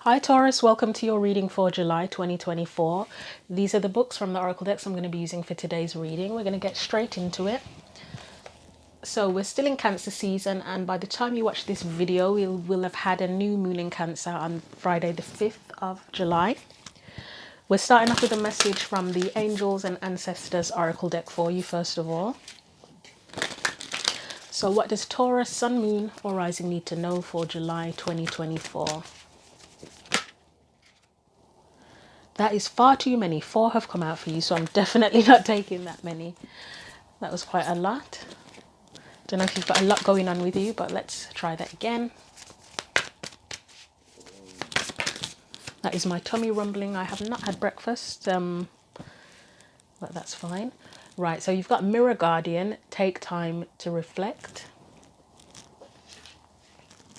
Hi Taurus, welcome to your reading for July 2024. These are the books from the Oracle decks I'm going to be using for today's reading. We're going to get straight into it. So we're still in Cancer season, and by the time you watch this video, we'll have had a new moon in Cancer on Friday the 5th of July. We're starting off with a message from the Angels and Ancestors Oracle deck for you first of all. So what does Taurus, Sun, Moon or Rising need to know for July 2024? That is far too many. 4 have come out for you, so I'm definitely not taking that many. That was quite a lot. Don't know if you've got a lot going on with you, but let's try that again. That is my tummy rumbling. I have not had breakfast, but that's fine. Right, so you've got Mirror Guardian, take time to reflect.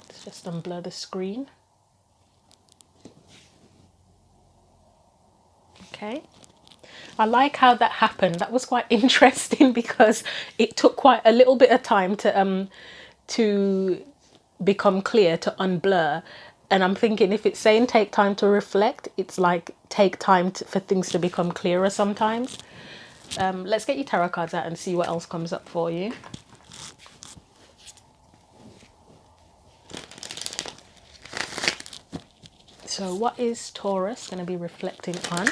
Let's just unblur the screen. Okay. I like how that happened. That was quite interesting because it took quite a little bit of time to become clear, to unblur. And I'm thinking if it's saying take time to reflect, it's like take time for things to become clearer sometimes. Let's get your tarot cards out and see what else comes up for you. So what is Taurus going to be reflecting on?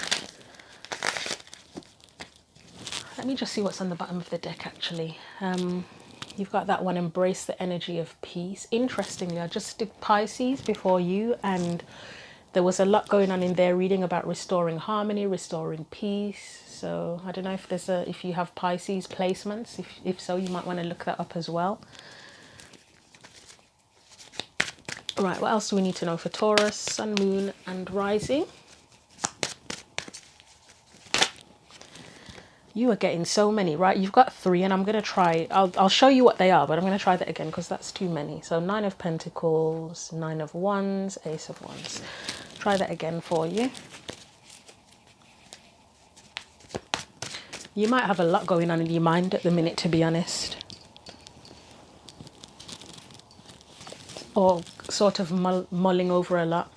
Let me just see what's on the bottom of the deck actually. You've got that one, embrace the energy of peace. Interestingly, I just did Pisces before you, and there was a lot going on in there reading about restoring harmony, restoring peace. So I don't know if if you have Pisces placements. If so, you might want to look that up as well. Right, what else do we need to know for Taurus, Sun, Moon and Rising? You are getting so many, right? You've got 3 and I'm going to try, I'll show you what they are, but I'm going to try that again because that's too many. So 9 of Pentacles, 9 of Wands, Ace of Wands. Try that again for you. You might have a lot going on in your mind at the minute, to be honest. Or sort of mulling over a lot.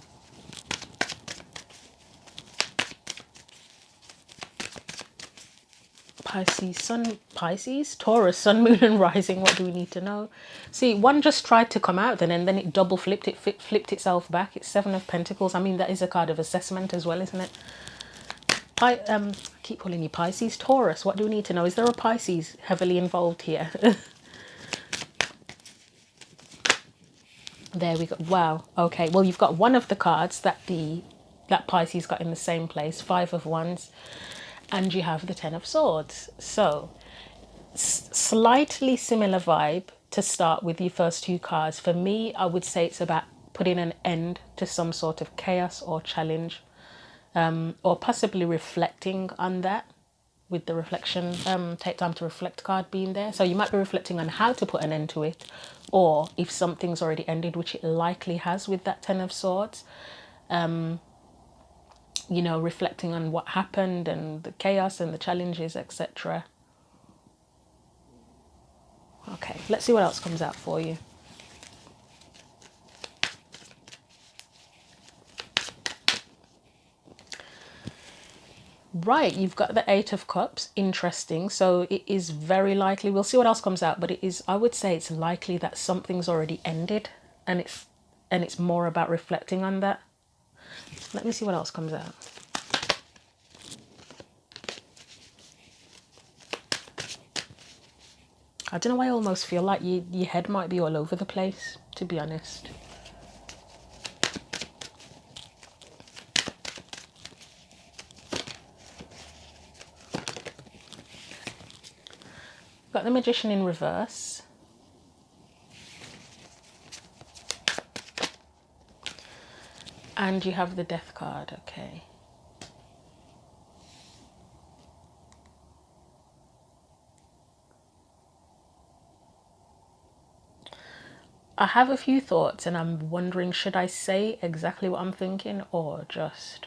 Pisces, Taurus, Sun, Moon and Rising. What do we need to know? See, one just tried to come out and then it double flipped, flipped itself back. It's 7 of Pentacles. I mean, that is a card of assessment as well, isn't it? I keep calling you Pisces. Taurus, what do we need to know? Is there a Pisces heavily involved here? There we go. Wow. Okay, well, you've got one of the cards that Pisces got in the same place, 5 of Wands, and you have the 10 of Swords. So slightly similar vibe to start with your first 2 cards. For me, I would say it's about putting an end to some sort of chaos or challenge, or possibly reflecting on that with the reflection, take time to reflect card being there. So you might be reflecting on how to put an end to it, or if something's already ended, which it likely has with that 10 of Swords. You know, reflecting on what happened and the chaos and the challenges, etc. Okay, let's see what else comes out for you. Right, you've got the 8 of Cups. Interesting. So it is very likely, we'll see what else comes out, but it is, I would say it's likely that something's already ended, and it's more about reflecting on that. Let me see what else comes out. I don't know why I almost feel like your head might be all over the place, to be honest. Got the Magician in reverse. And you have the Death card, okay. I have a few thoughts and I'm wondering, should I say exactly what I'm thinking or just...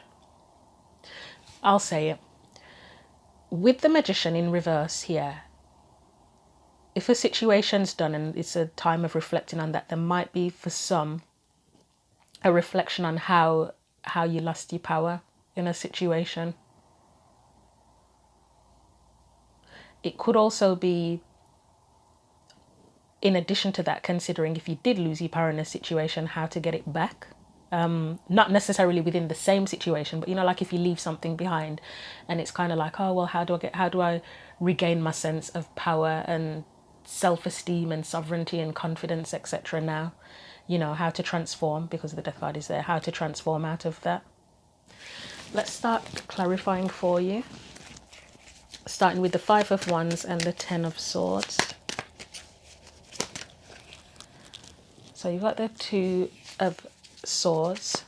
I'll say it. With the Magician in reverse here, if a situation's done and it's a time of reflecting on that, there might be for some a reflection on how you lost your power in a situation. It could also be, in addition to that, considering if you did lose your power in a situation, how to get it back. Not necessarily within the same situation, but you know, like if you leave something behind and it's kind of like, oh well, how do I regain my sense of power and self-esteem and sovereignty and confidence, etc. now, you know, how to transform, because the death card is there, how to transform out of that. Let's start clarifying for you, starting with the 5 of Wands and the 10 of Swords. So you've got the 2 of Swords,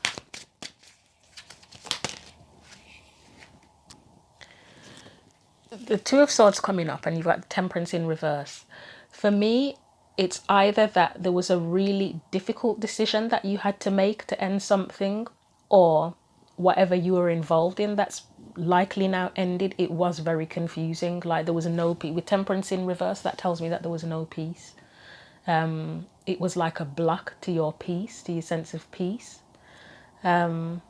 the 2 of Swords coming up, and you've got the Temperance in reverse. For me, it's either that there was a really difficult decision that you had to make to end something, or whatever you were involved in that's likely now ended, it was very confusing. Like there was no peace. With Temperance in reverse, that tells me that there was no peace. It was like a block to your peace, to your sense of peace. It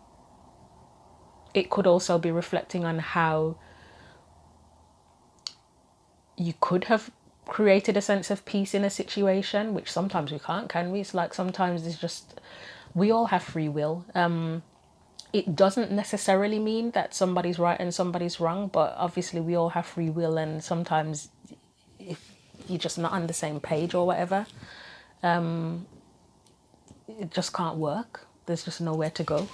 could also be reflecting on how you could have created a sense of peace in a situation, which sometimes we can't, can we? It's like sometimes it's just, we all have free will. It doesn't necessarily mean that somebody's right and somebody's wrong, but obviously we all have free will, and sometimes if you're just not on the same page or whatever, it just can't work. There's just nowhere to go.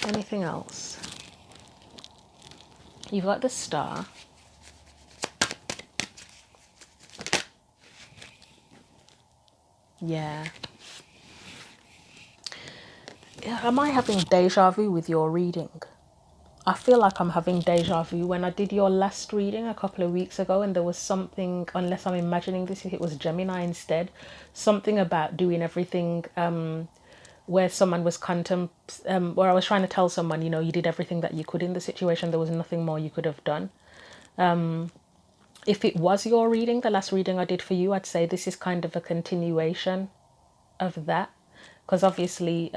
Anything else? You've got the Star. Yeah. Am I having deja vu with your reading? I feel like I'm having deja vu. When I did your last reading a couple of weeks ago, and there was something, unless I'm imagining this, if it was Gemini instead, something about doing everything, where someone was where I was trying to tell someone, you know, you did everything that you could in the situation, there was nothing more you could have done. If it was your reading, the last reading I did for you, I'd say this is kind of a continuation of that, because obviously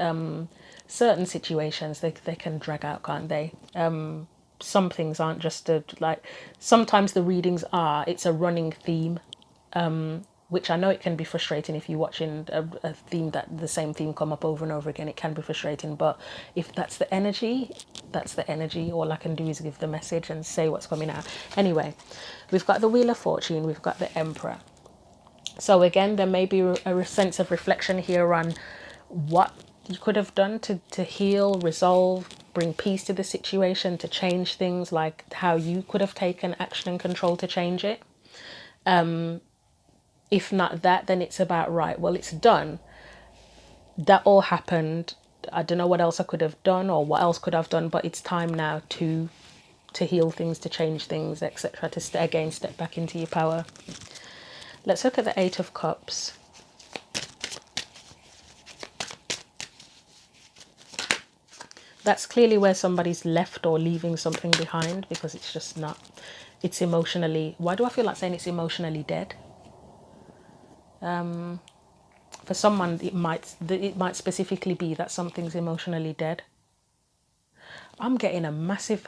certain situations, they can drag out, can't they? Some things aren't just like, sometimes the readings are, it's a running theme, which I know it can be frustrating if you're watching a theme, that the same theme come up over and over again. It can be frustrating, but if that's the energy, that's the energy. All I can do is give the message and say what's coming out. Anyway, we've got the Wheel of Fortune, we've got the Emperor. So again, there may be a sense of reflection here on what you could have done to heal, resolve, bring peace to the situation, to change things, like how you could have taken action and control to change it. If not that, then it's about, right, well, it's done. That all happened. I don't know what else I could have done or what else could I've done, but it's time now to heal things, to change things, etc., to step back into your power. Let's look at the 8 of Cups. That's clearly where somebody's left or leaving something behind, because it's just not, it's emotionally, why do I feel like saying it's emotionally dead? For someone, it might specifically be that something's emotionally dead. I'm getting a massive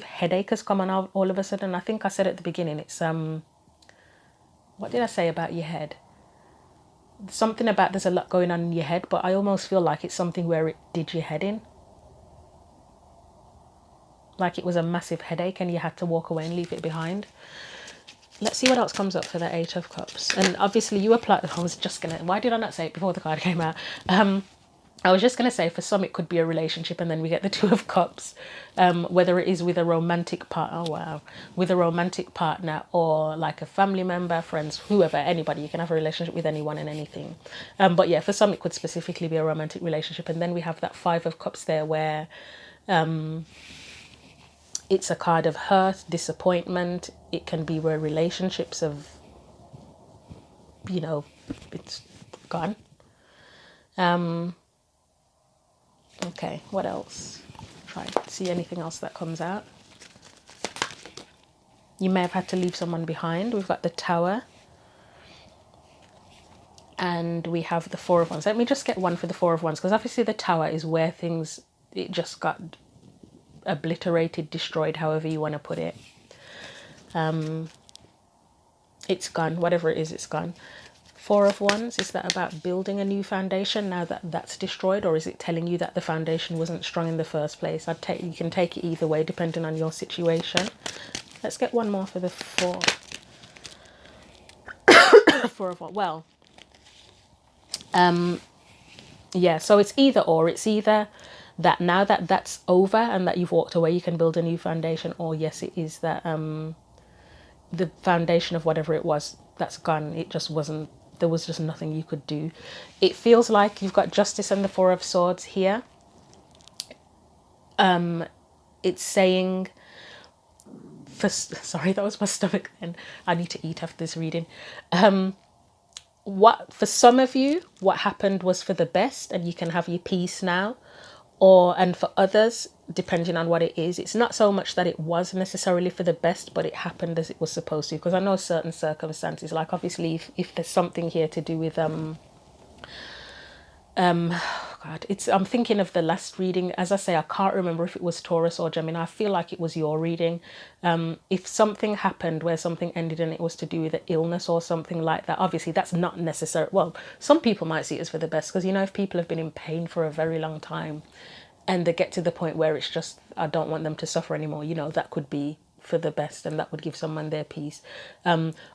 headache has come on all of a sudden. I think I said at the beginning, it's, what did I say about your head? Something about there's a lot going on in your head, but I almost feel like it's something where it did your head in. Like it was a massive headache and you had to walk away and leave it behind. Let's see what else comes up for the 8 of Cups. And obviously you apply, I was just going to, why did I not say it before the card came out? I was just going to say, for some it could be a relationship, and then we get the 2 of Cups, whether it is with a romantic partner, oh wow, with a romantic partner, or like a family member, friends, whoever, anybody. You can have a relationship with anyone and anything. But yeah, for some it could specifically be a romantic relationship. And then we have that 5 of Cups there, where it's a card of hurt, disappointment. It can be where relationships have, you know, it's gone. Okay, what else? Try to see anything else that comes out. You may have had to leave someone behind. We've got the Tower. And we have the Four of Wands. Let me just get one for the Four of Wands, because obviously the Tower is where things, it just got obliterated, destroyed, however you want to put it. It's gone, whatever it is, it's gone. Four of Wands, is that about building a new foundation now that that's destroyed, or is it telling you that the foundation wasn't strong in the first place? You can take it either way depending on your situation. Let's get one more for the four. Four of Wands. Well, yeah, so it's either or. It's either that now that that's over and that you've walked away, you can build a new foundation, or yes, it is that the foundation of whatever it was, that's gone. It just wasn't, there was just nothing you could do. It feels like you've got Justice and the Four of Swords here. It's saying, sorry, that was my stomach then. I need to eat after this reading. What, for some of you, what happened was for the best and you can have your peace now. And for others, depending on what it is, it's not so much that it was necessarily for the best, but it happened as it was supposed to. Because I know certain circumstances, like obviously if there's something here to do with I'm thinking of the last reading. As I say, I can't remember if it was Taurus or Gemini. I feel like it was your reading. If something happened where something ended and it was to do with an illness or something like that, obviously that's not necessary. Well, some people might see it as for the best, because, you know, if people have been in pain for a very long time and they get to the point where it's just, I don't want them to suffer anymore, you know, that could be for the best and that would give someone their peace.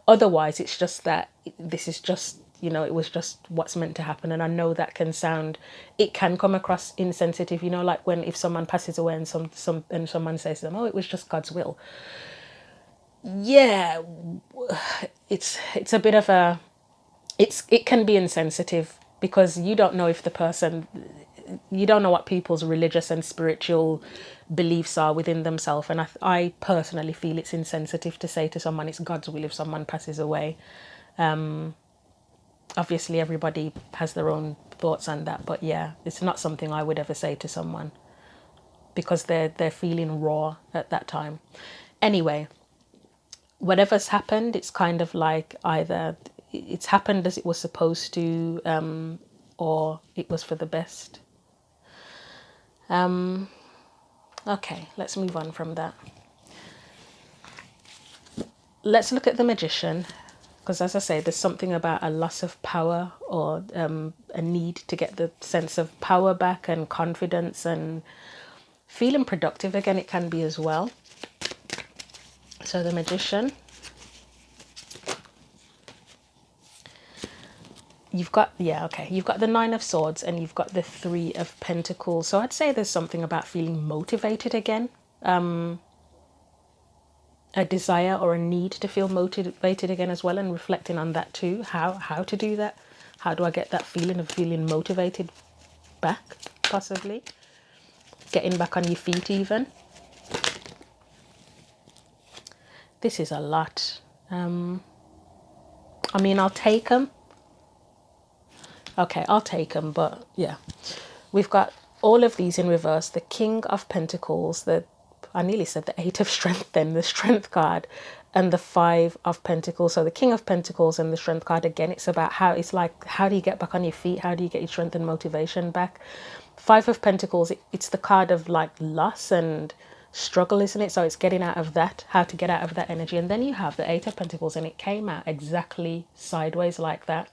Otherwise, it's just that this is just, you know, it was just what's meant to happen. And I know that can sound, it can come across insensitive, you know, like if someone passes away and someone says to them, oh, it was just God's will. Yeah, it's a bit of a, it can be insensitive, because you don't know if the person, you don't know what people's religious and spiritual beliefs are within themselves. And I personally feel it's insensitive to say to someone it's God's will if someone passes away. Obviously everybody has their own thoughts on that, but yeah, it's not something I would ever say to someone, because they're feeling raw at that time. Anyway, whatever's happened, it's kind of like either it's happened as it was supposed to, or it was for the best. Okay, let's move on from that. Let's look at the Magician, because as I say, there's something about a loss of power, or a need to get the sense of power back and confidence and feeling productive again. It can be as well. So the Magician, you've got, yeah, okay, you've got the Nine of Swords and you've got the Three of Pentacles. So I'd say there's something about feeling motivated again. A desire or a need to feel motivated again as well, and reflecting on that too. How to do that? How do I get that feeling of feeling motivated back, possibly? Getting back on your feet even. This is a lot. I mean, I'll take them. Okay, I'll take them, but yeah. We've got all of these in reverse. The King of Pentacles, I nearly said the Eight of Strength then, the Strength card, and the Five of Pentacles. So the King of Pentacles and the Strength card, again, it's about how do you get back on your feet? How do you get your strength and motivation back? Five of Pentacles, it's the card of like loss and struggle, isn't it? So it's getting out of that, how to get out of that energy. And then you have the Eight of Pentacles, and it came out exactly sideways like that.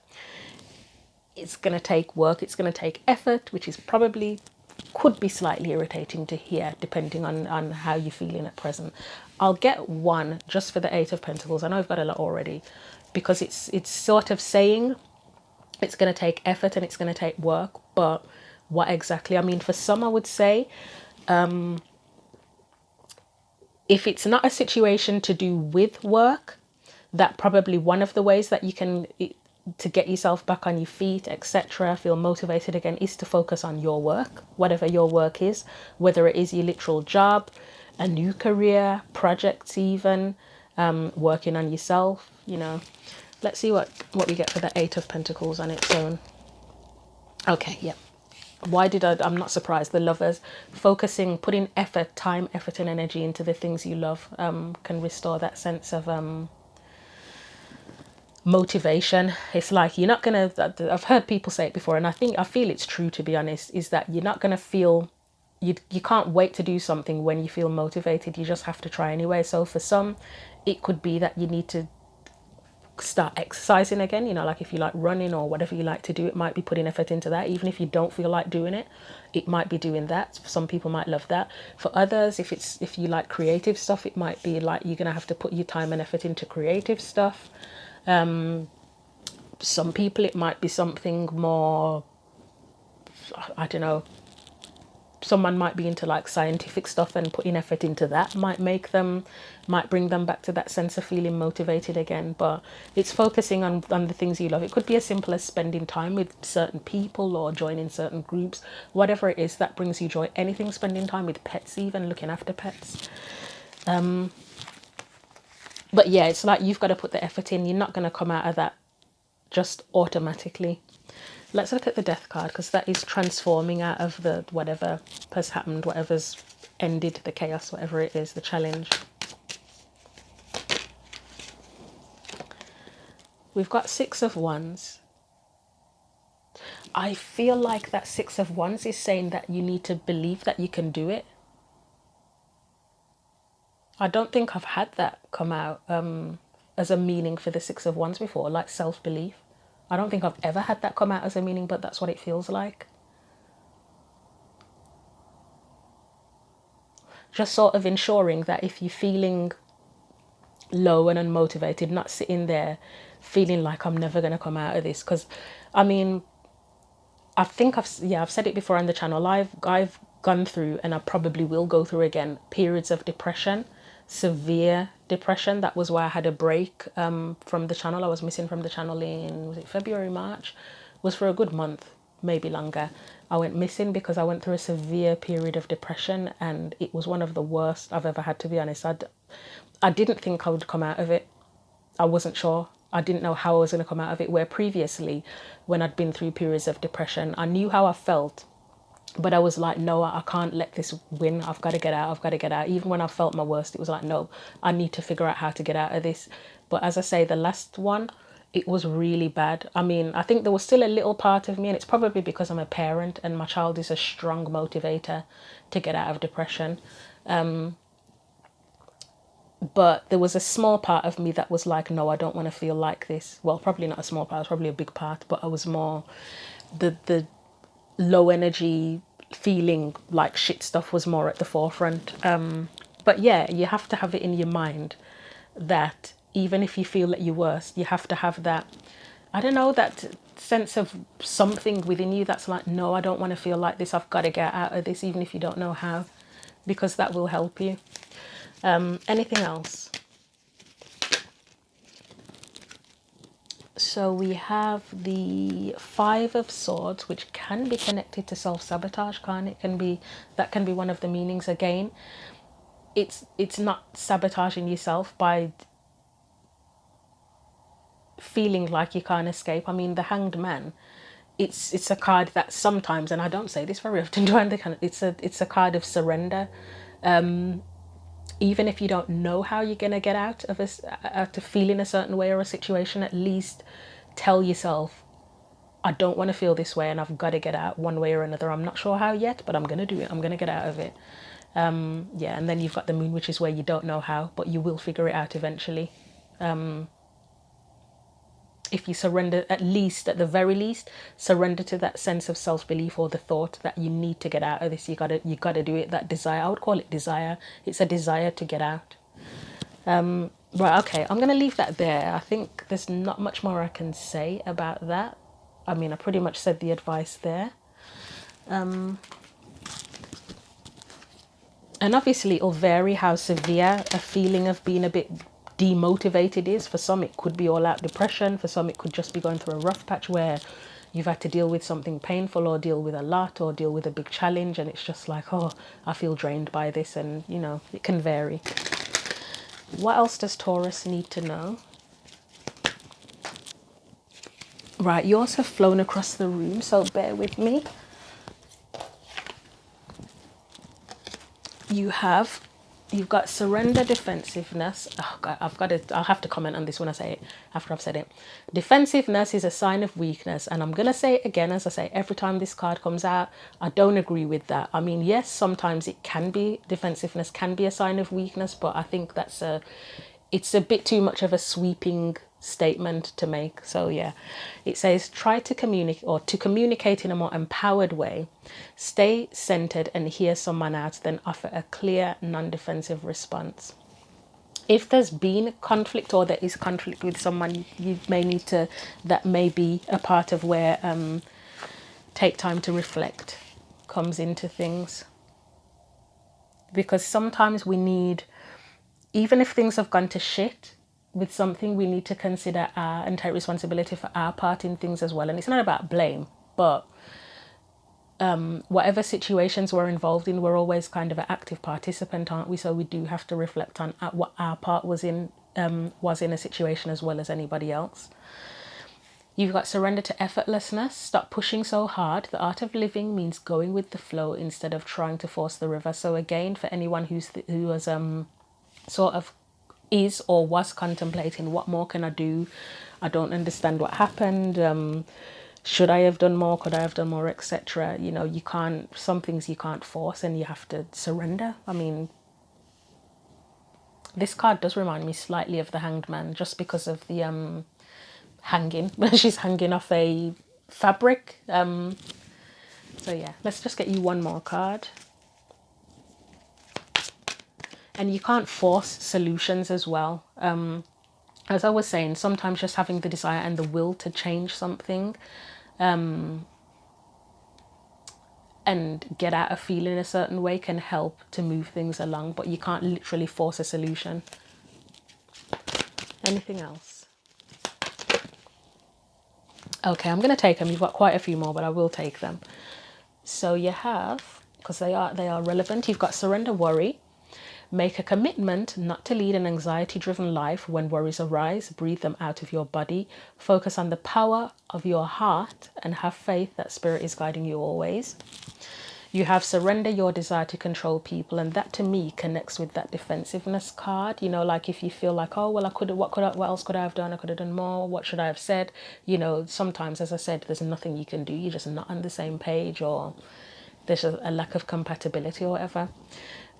It's going to take work, it's going to take effort, which is probably could be slightly irritating to hear depending on how you're feeling at present. I'll get one just for the Eight of Pentacles. I know I've got a lot already, because it's sort of saying it's going to take effort and it's going to take work, but what exactly? I mean, for some, I would say if it's not a situation to do with work, that probably one of the ways that you can to get yourself back on your feet, etc., feel motivated again, is to focus on your work, whatever your work is, whether it is your literal job, a new career, projects even, working on yourself, you know. Let's see what we get for the Eight of Pentacles on its own. Okay, yeah. I'm not surprised. The Lovers, focusing, putting effort, time, effort and energy into the things you love, can restore that sense of motivation. It's like you're not gonna, I've heard people say it before, and I feel it's true, to be honest, is that you're not gonna feel, you can't wait to do something when you feel motivated. You just have to try anyway. So for some, it could be that you need to start exercising again, you know, like if you like running or whatever you like to do, it might be putting effort into that. Even if you don't feel like doing it, it might be doing that. Some people might love that. For others, if you like creative stuff, it might be like you're gonna have to put your time and effort into creative stuff. Some people, it might be something more, I don't know, someone might be into like scientific stuff, and putting effort into that might bring them back to that sense of feeling motivated again. But it's focusing on the things you love. It could be as simple as spending time with certain people or joining certain groups, whatever it is that brings you joy. Anything, spending time with pets, even looking after pets. But yeah, it's like you've got to put the effort in. You're not going to come out of that just automatically. Let's look at the death card, because that is transforming out of the whatever has happened, whatever's ended, the chaos, whatever it is, the challenge. We've got Six of Wands. I feel like that Six of Wands is saying that you need to believe that you can do it. I don't think I've had that come out as a meaning for the Six of Wands before, like self-belief. I don't think I've ever had that come out as a meaning, but that's what it feels like. Just sort of ensuring that if you're feeling low and unmotivated, not sitting there feeling like I'm never going to come out of this. Because, I mean, I think I've said it before on the channel. I've gone through, and I probably will go through again, periods of depression, severe depression. That was why I had a break from the channel. I was missing from the channel in, was it February, March? It was for a good month, maybe longer. I went missing because I went through a severe period of depression, and it was one of the worst I've ever had, to be honest. I didn't think I would come out of it. I wasn't sure. I didn't know how I was going to come out of it, where previously, when I'd been through periods of depression, I knew how I felt, but I was like, no, I can't let this win. I've got to get out. I've got to get out. Even when I felt my worst, it was like, no, I need to figure out how to get out of this. But as I say, the last one, it was really bad. I mean, I think there was still a little part of me, and it's probably because I'm a parent and my child is a strong motivator to get out of depression. But there was a small part of me that was like, no, I don't want to feel like this. Well, probably not a small part, it was probably a big part, but I was more, the low energy feeling like shit stuff was more at the forefront. But yeah, you have to have it in your mind that even if you feel at your worst, you have to have that, I don't know, that sense of something within you that's like, no, I don't want to feel like this. I've got to get out of this, even if you don't know how, because that will help you. Anything else? So we have the Five of Swords, which can be connected to self-sabotage, can't it? That can be one of the meanings. Again, it's not sabotaging yourself by feeling like you can't escape. I mean, the Hanged Man, it's a card that sometimes, and I don't say this very often, do I? It's a card of surrender. Even if you don't know how you're going to get out of feeling a certain way or a situation, at least tell yourself, I don't want to feel this way and I've got to get out one way or another. I'm not sure how yet, but I'm going to do it. I'm going to get out of it. Yeah, and then you've got the Moon, which is where you don't know how, but you will figure it out eventually. If you surrender, at the very least, surrender to that sense of self-belief or the thought that you need to get out of this. You gotta do it. That desire, I would call it desire. It's a desire to get out. Right, okay, I'm gonna leave that there. I think there's not much more I can say about that. I mean, I pretty much said the advice there. And obviously it'll vary how severe a feeling of being a bit demotivated is. For some it could be all out depression, for some it could just be going through a rough patch where you've had to deal with something painful or deal with a lot or deal with a big challenge, and it's just like, oh, I feel drained by this, and you know, it can vary. What else does Taurus need to know? Right, yours have flown across the room, so bear with me. You have You've got surrender, defensiveness. Oh God, I'll have to comment on this when I say it, after I've said it. Defensiveness is a sign of weakness. And I'm going to say it again, as I say, every time this card comes out, I don't agree with that. I mean, yes, sometimes it can be, defensiveness can be a sign of weakness, but I think it's a bit too much of a sweeping statement to make. So yeah, it says try to communicate, or to communicate in a more empowered way. Stay centered and hear someone out, then offer a clear non-defensive response. If there's been conflict, or there is conflict with someone, you may need to, that may be a part of where take time to reflect comes into things. Because sometimes we need, even if things have gone to shit with something, we need to consider and take responsibility for our part in things as well. And it's not about blame, but whatever situations we're involved in, we're always kind of an active participant, aren't we? So we do have to reflect on what our part was in a situation as well as anybody else. You've got surrender to effortlessness. Stop pushing so hard. The art of living means going with the flow instead of trying to force the river. So again, for anyone who was sort of is or was contemplating, what more can I do? I don't understand what happened. Should I have done more? Could I have done more, etc.? You know, you can't, some things you can't force, and you have to surrender. I mean, this card does remind me slightly of the Hanged Man, just because of the hanging. She's hanging off a fabric. So yeah, let's just get you one more card. And you can't force solutions as well. As I was saying, sometimes just having the desire and the will to change something and get out of feeling a certain way can help to move things along, but you can't literally force a solution. Anything else? Okay, I'm going to take them. You've got quite a few more, but I will take them. So you have, because they are relevant, you've got surrender, worry. Make a commitment not to lead an anxiety-driven life. When worries arise, breathe them out of your body. Focus on the power of your heart and have faith that spirit is guiding you always. You have surrender your desire to control people, and that to me connects with that defensiveness card. You know, like if you feel like, oh well, what else could I have done? I could have done more. What should I have said? You know, sometimes, as I said, there's nothing you can do. You're just not on the same page, or there's a lack of compatibility or whatever.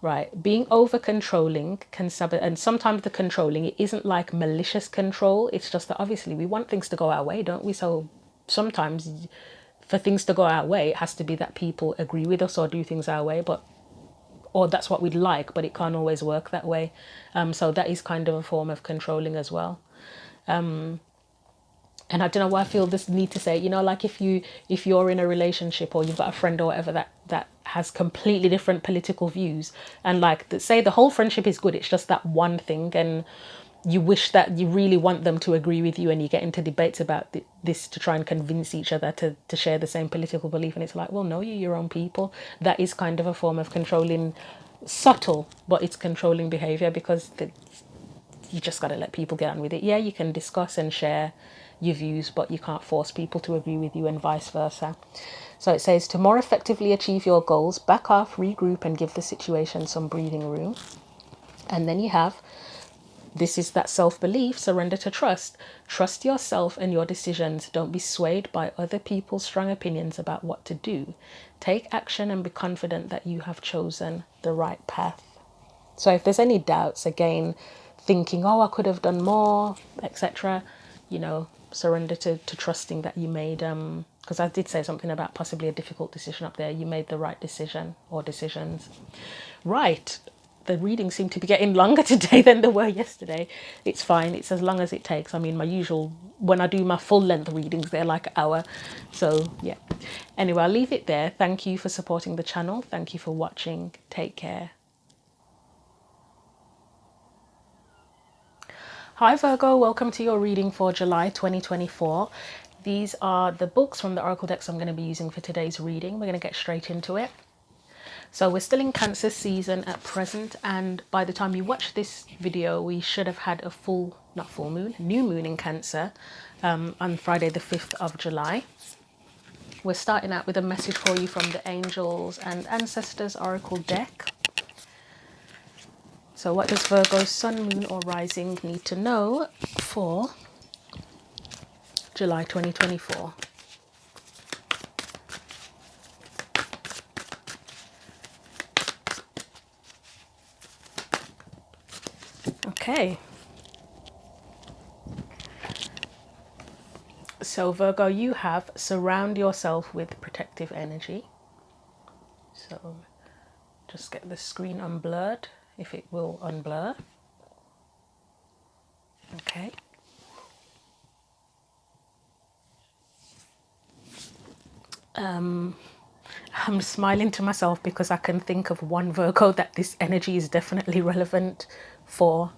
Right, being over controlling can sabotage, and sometimes the controlling, it isn't like malicious control. It's just that obviously we want things to go our way, don't we? So sometimes for things to go our way, it has to be that people agree with us or do things our way, or that's what we'd like, but it can't always work that way. So that is kind of a form of controlling as well. And I don't know why I feel this need to say, you know, like if you're in a relationship or you've got a friend or whatever that has completely different political views, and like say the whole friendship is good, it's just that one thing, and you wish that you really want them to agree with you, and you get into debates about this to try and convince each other to share the same political belief, and it's like, well, no, you're your own people. That is kind of a form of controlling, subtle, but it's controlling behavior, because you just got to let people get on with it. Yeah, you can discuss and share your views, but you can't force people to agree with you, and vice versa. So it says, to more effectively achieve your goals, back off, regroup, and give the situation some breathing room. And then you have, this is that self-belief, surrender to trust. Trust yourself and your decisions. Don't be swayed by other people's strong opinions about what to do. Take action and be confident that you have chosen the right path. So if there's any doubts, again, thinking, oh, I could have done more, etc., you know, surrender to trusting that you made, because I did say something about possibly a difficult decision up there. You made the right decision or decisions. Right. The readings seem to be getting longer today than they were yesterday. It's fine. It's as long as it takes. I mean, my usual, when I do my full length readings, they're like an hour. So yeah. Anyway, I'll leave it there. Thank you for supporting the channel. Thank you for watching. Take care. Hi Virgo, welcome to your reading for July 2024. These are the books from the Oracle decks I'm going to be using for today's reading. We're going to get straight into it. So we're still in Cancer season at present, and by the time you watch this video, we should have had a new moon in Cancer on Friday the 5th of July. We're starting out with a message for you from the Angels and Ancestors Oracle deck. So what does Virgo sun, moon or rising need to know for July 2024? Okay. So Virgo, you have surround yourself with protective energy. So just get the screen unblurred, if it will unblur. Okay. I'm smiling to myself because I can think of one Virgo that this energy is definitely relevant for.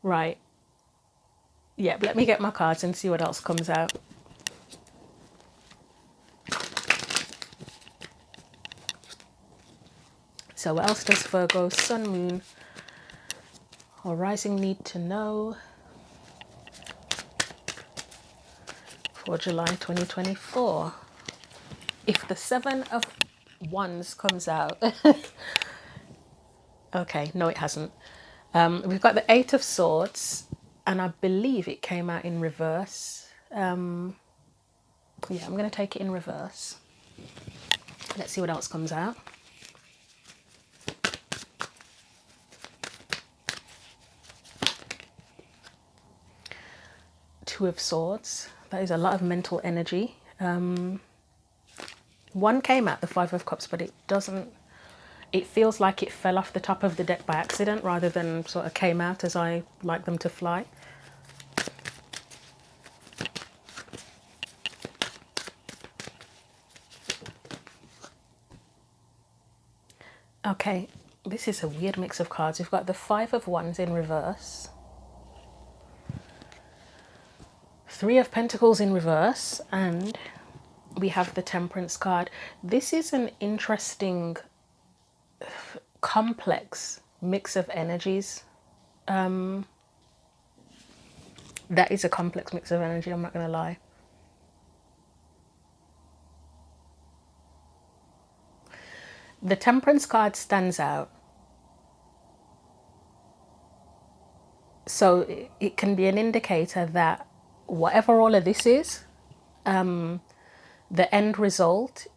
Right. Yeah, let me get my cards and see what else comes out. So what else does Virgo sun, moon or rising need to know for July 2024? If the Seven of Wands comes out, okay, no, it hasn't. We've got the Eight of Swords, and I believe it came out in reverse. Yeah, I'm going to take it in reverse. Let's see what else comes out. Two of Swords. That is a lot of mental energy. One came out, the Five of Cups, but it doesn't... It feels like it fell off the top of the deck by accident rather than sort of came out as I like them to fly. Okay, this is a weird mix of cards. We've got the Five of Wands in reverse. Three of Pentacles in reverse. And we have the Temperance card. This is an interesting, complex mix of energies. That is a complex mix of energy, I'm not going to lie. The Temperance card stands out. So it can be an indicator that whatever all of this is, the end result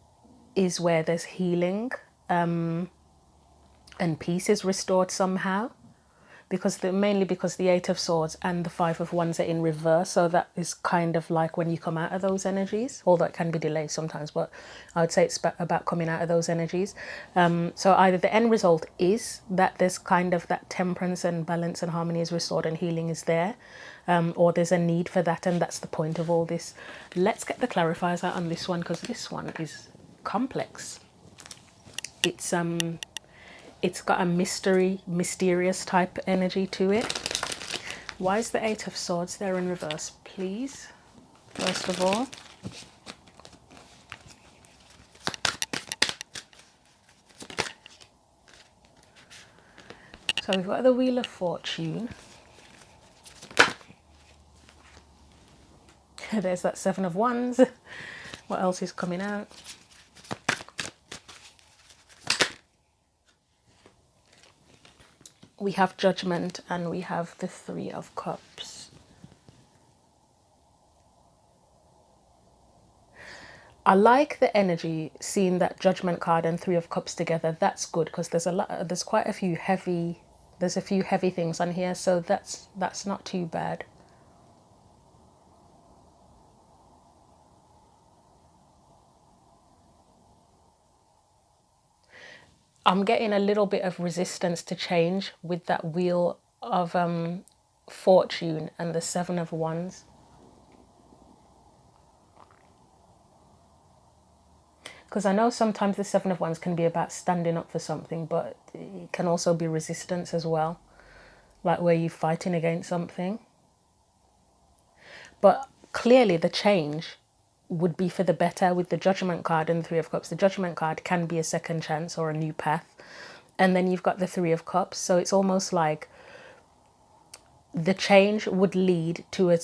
is where there's healing, and peace is restored somehow. Mainly because the Eight of Swords and the Five of Wands are in reverse, so that is kind of like when you come out of those energies, although it can be delayed sometimes, but I would say it's about coming out of those energies. So either the end result is that there's kind of that temperance and balance and harmony is restored and healing is there, or there's a need for that, and that's the point of all this. Let's get the clarifiers out on this one, because this one is complex. It's got a mysterious type energy to it. Why is the Eight of Swords there in reverse, please? First of all. So we've got the Wheel of Fortune. There's that Seven of Wands. What else is coming out? We have Judgment and we have the Three of Cups. I like the energy, seeing that Judgment card and Three of Cups together. That's good, because there's quite a few heavy, there's a few heavy things on here, so that's not too bad. I'm getting a little bit of resistance to change with that Wheel of Fortune and the Seven of Wands. Because I know sometimes the Seven of Wands can be about standing up for something, but it can also be resistance as well. Like where you're fighting against something. But clearly the change would be for the better with the Judgment card and the Three of Cups. The Judgment card can be a second chance or a new path. And then you've got the Three of Cups. So it's almost like the change would lead to a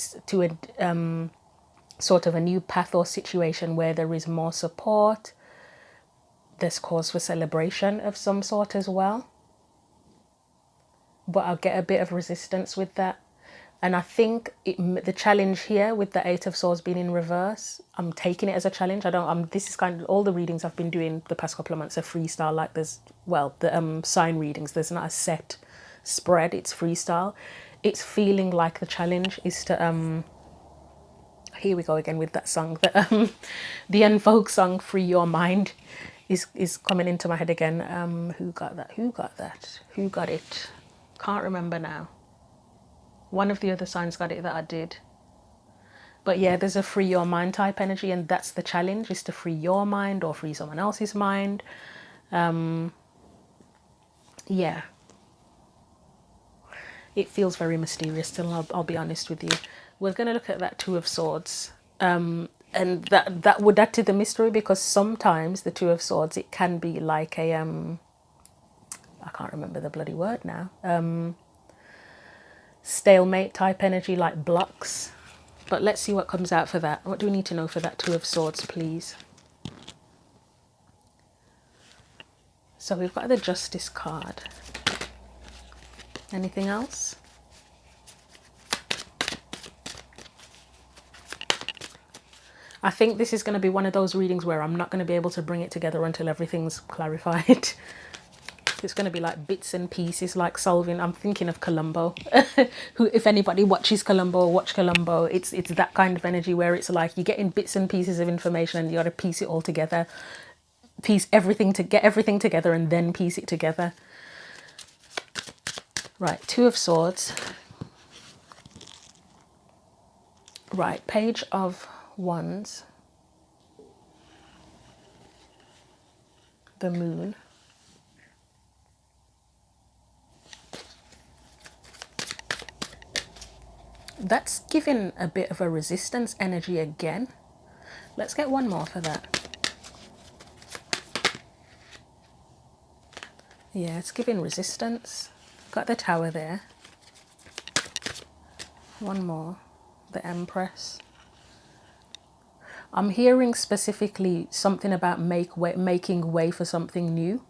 sort of a new path or situation where there is more support. There's cause for celebration of some sort as well. but I'll get a bit of resistance with that. And I think the challenge here with the Eight of Swords being in reverse, I'm taking it as a challenge. This is kind of, all the readings I've been doing the past couple of months are freestyle. Like the sign readings, there's not a set spread, it's freestyle. It's feeling like the challenge is to, here we go again with that song, the En Vogue song, Free Your Mind, is coming into my head again. Who got that? Who got that? Who got it? Can't remember now. One of the other signs got it that I did. But yeah, there's a free your mind type energy, and that's the challenge, is to free your mind or free someone else's mind. Yeah. It feels very mysterious still, I'll be honest with you. We're going to look at that Two of Swords. And that would add to the mystery, because sometimes the Two of Swords, it can be like a... I can't remember the bloody word now. Stalemate type energy, like blocks. But let's see what comes out for that. What do we need to know for that Two of Swords, please? So we've got the Justice card. Anything else? I think this is going to be one of those readings where I'm not going to be able to bring it together until everything's clarified. It's going to be like bits and pieces, like solving. I'm thinking of Columbo. Who, if anybody watches Columbo or watch Columbo, it's that kind of energy where it's like you're getting bits and pieces of information and you got to piece it all together, get everything together, and then piece it together. Right, Two of Swords. Right, Page of Wands. The Moon. That's giving a bit of a resistance energy again. Let's get one more for that. Yeah, it's giving resistance. Got the Tower there. One more. The Empress. I'm hearing specifically something about making way for something new.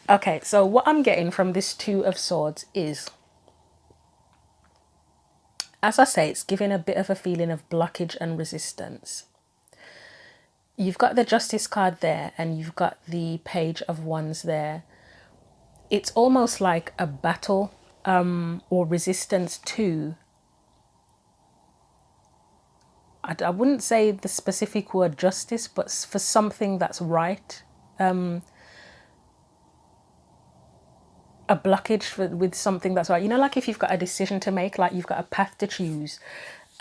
Okay, so what I'm getting from this Two of Swords is, as I say, it's giving a bit of a feeling of blockage and resistance. You've got the Justice card there, and you've got the Page of Wands there. It's almost like a battle or resistance to, I wouldn't say the specific word justice, but for something that's right. A blockage with something that's right. You know, like if you've got a decision to make, like you've got a path to choose,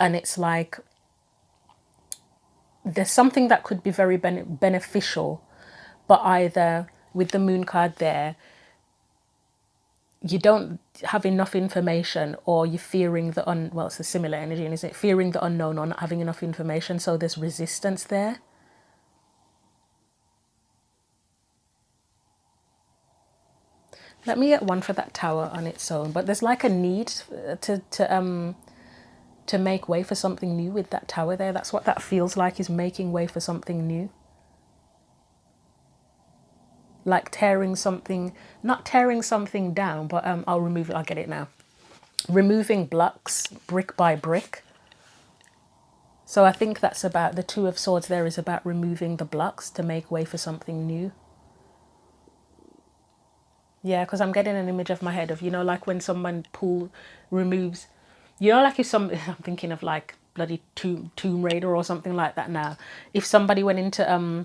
and it's like there's something that could be very beneficial, but either with the Moon card there, you don't have enough information, or you're fearing the well, it's a similar energy, and isn't it? Fearing the unknown or not having enough information, so there's resistance there. Let me get one for that Tower on its own, but there's like a need to make way for something new with that Tower there. That's what that feels like, is making way for something new. Like tearing something, not tearing something down, but I'll remove it, I'll get it now. Removing blocks brick by brick. So I think that's about, the Two of Swords there is about removing the blocks to make way for something new. Yeah, because I'm getting an image of my head of, you know, like when someone removes, you know, like if I'm thinking of like bloody Tomb Raider or something like that now. If somebody went into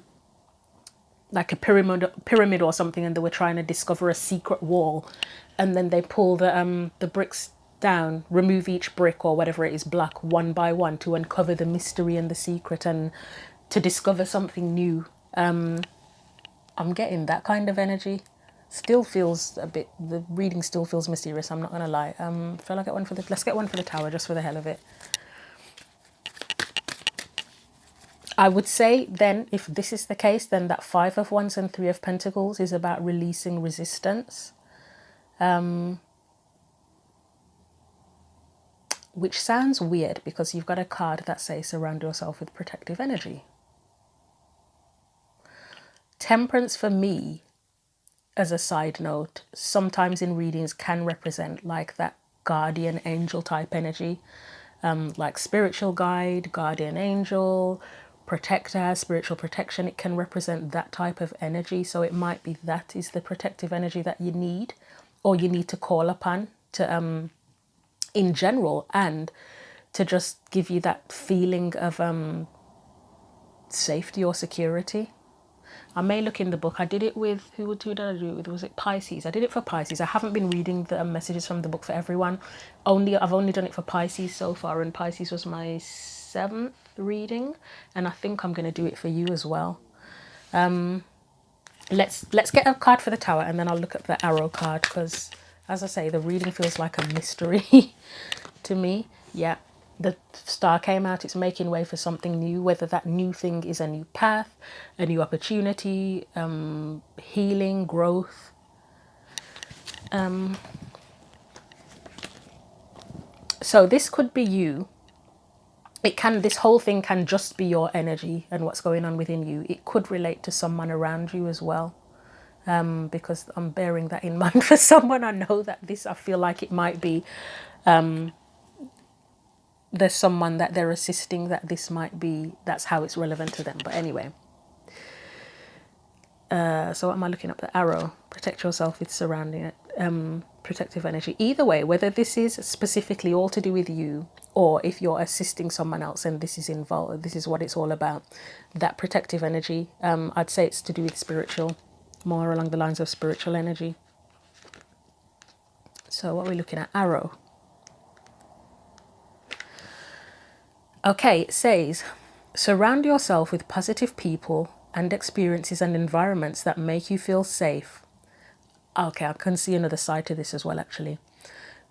like a pyramid or something, and they were trying to discover a secret wall, and then they pull the bricks down, remove each brick or whatever it is, block, one by one, to uncover the mystery and the secret and to discover something new. I'm getting that kind of energy. Still feels a bit, the reading still feels mysterious, I'm not gonna lie. Feel like let's get one for the Tower just for the hell of it. I would say then, if this is the case, then that Five of Wands and Three of Pentacles is about releasing resistance. Which sounds weird because you've got a card that says surround yourself with protective energy. Temperance for me, as a side note, sometimes in readings can represent like that guardian angel type energy, like spiritual guide, guardian angel, protector, spiritual protection. It can represent that type of energy. So it might be that is the protective energy that you need, or you need to call upon to in general, and to just give you that feeling of safety or security. I may look in the book. I did it with, who did I do it with? Was it Pisces? I did it for Pisces. I haven't been reading the messages from the book for everyone. I've only done it for Pisces so far, and Pisces was my 7th reading, and I think I'm going to do it for you as well. Let's get a card for the Tower, and then I'll look at the Arrow card, because as I say, the reading feels like a mystery to me. Yeah, the Star came out. It's making way for something new, whether that new thing is a new path, a new opportunity, healing, growth. So this could be you. This whole thing can just be your energy and what's going on within you. It could relate to someone around you as well, because I'm bearing that in mind for someone. I know that I feel like it might be, there's someone that they're assisting, that this might be, that's how it's relevant to them. But anyway, so what am I looking up? The Arrow. Protect yourself with surrounding it. Protective energy. Either way, whether this is specifically all to do with you, or if you're assisting someone else and this is involved, this is what it's all about. That protective energy, I'd say it's to do with spiritual, more along the lines of spiritual energy. So what are we looking at? Arrow. Okay, it says, surround yourself with positive people and experiences and environments that make you feel safe. Okay, I can see another side to this as well, actually.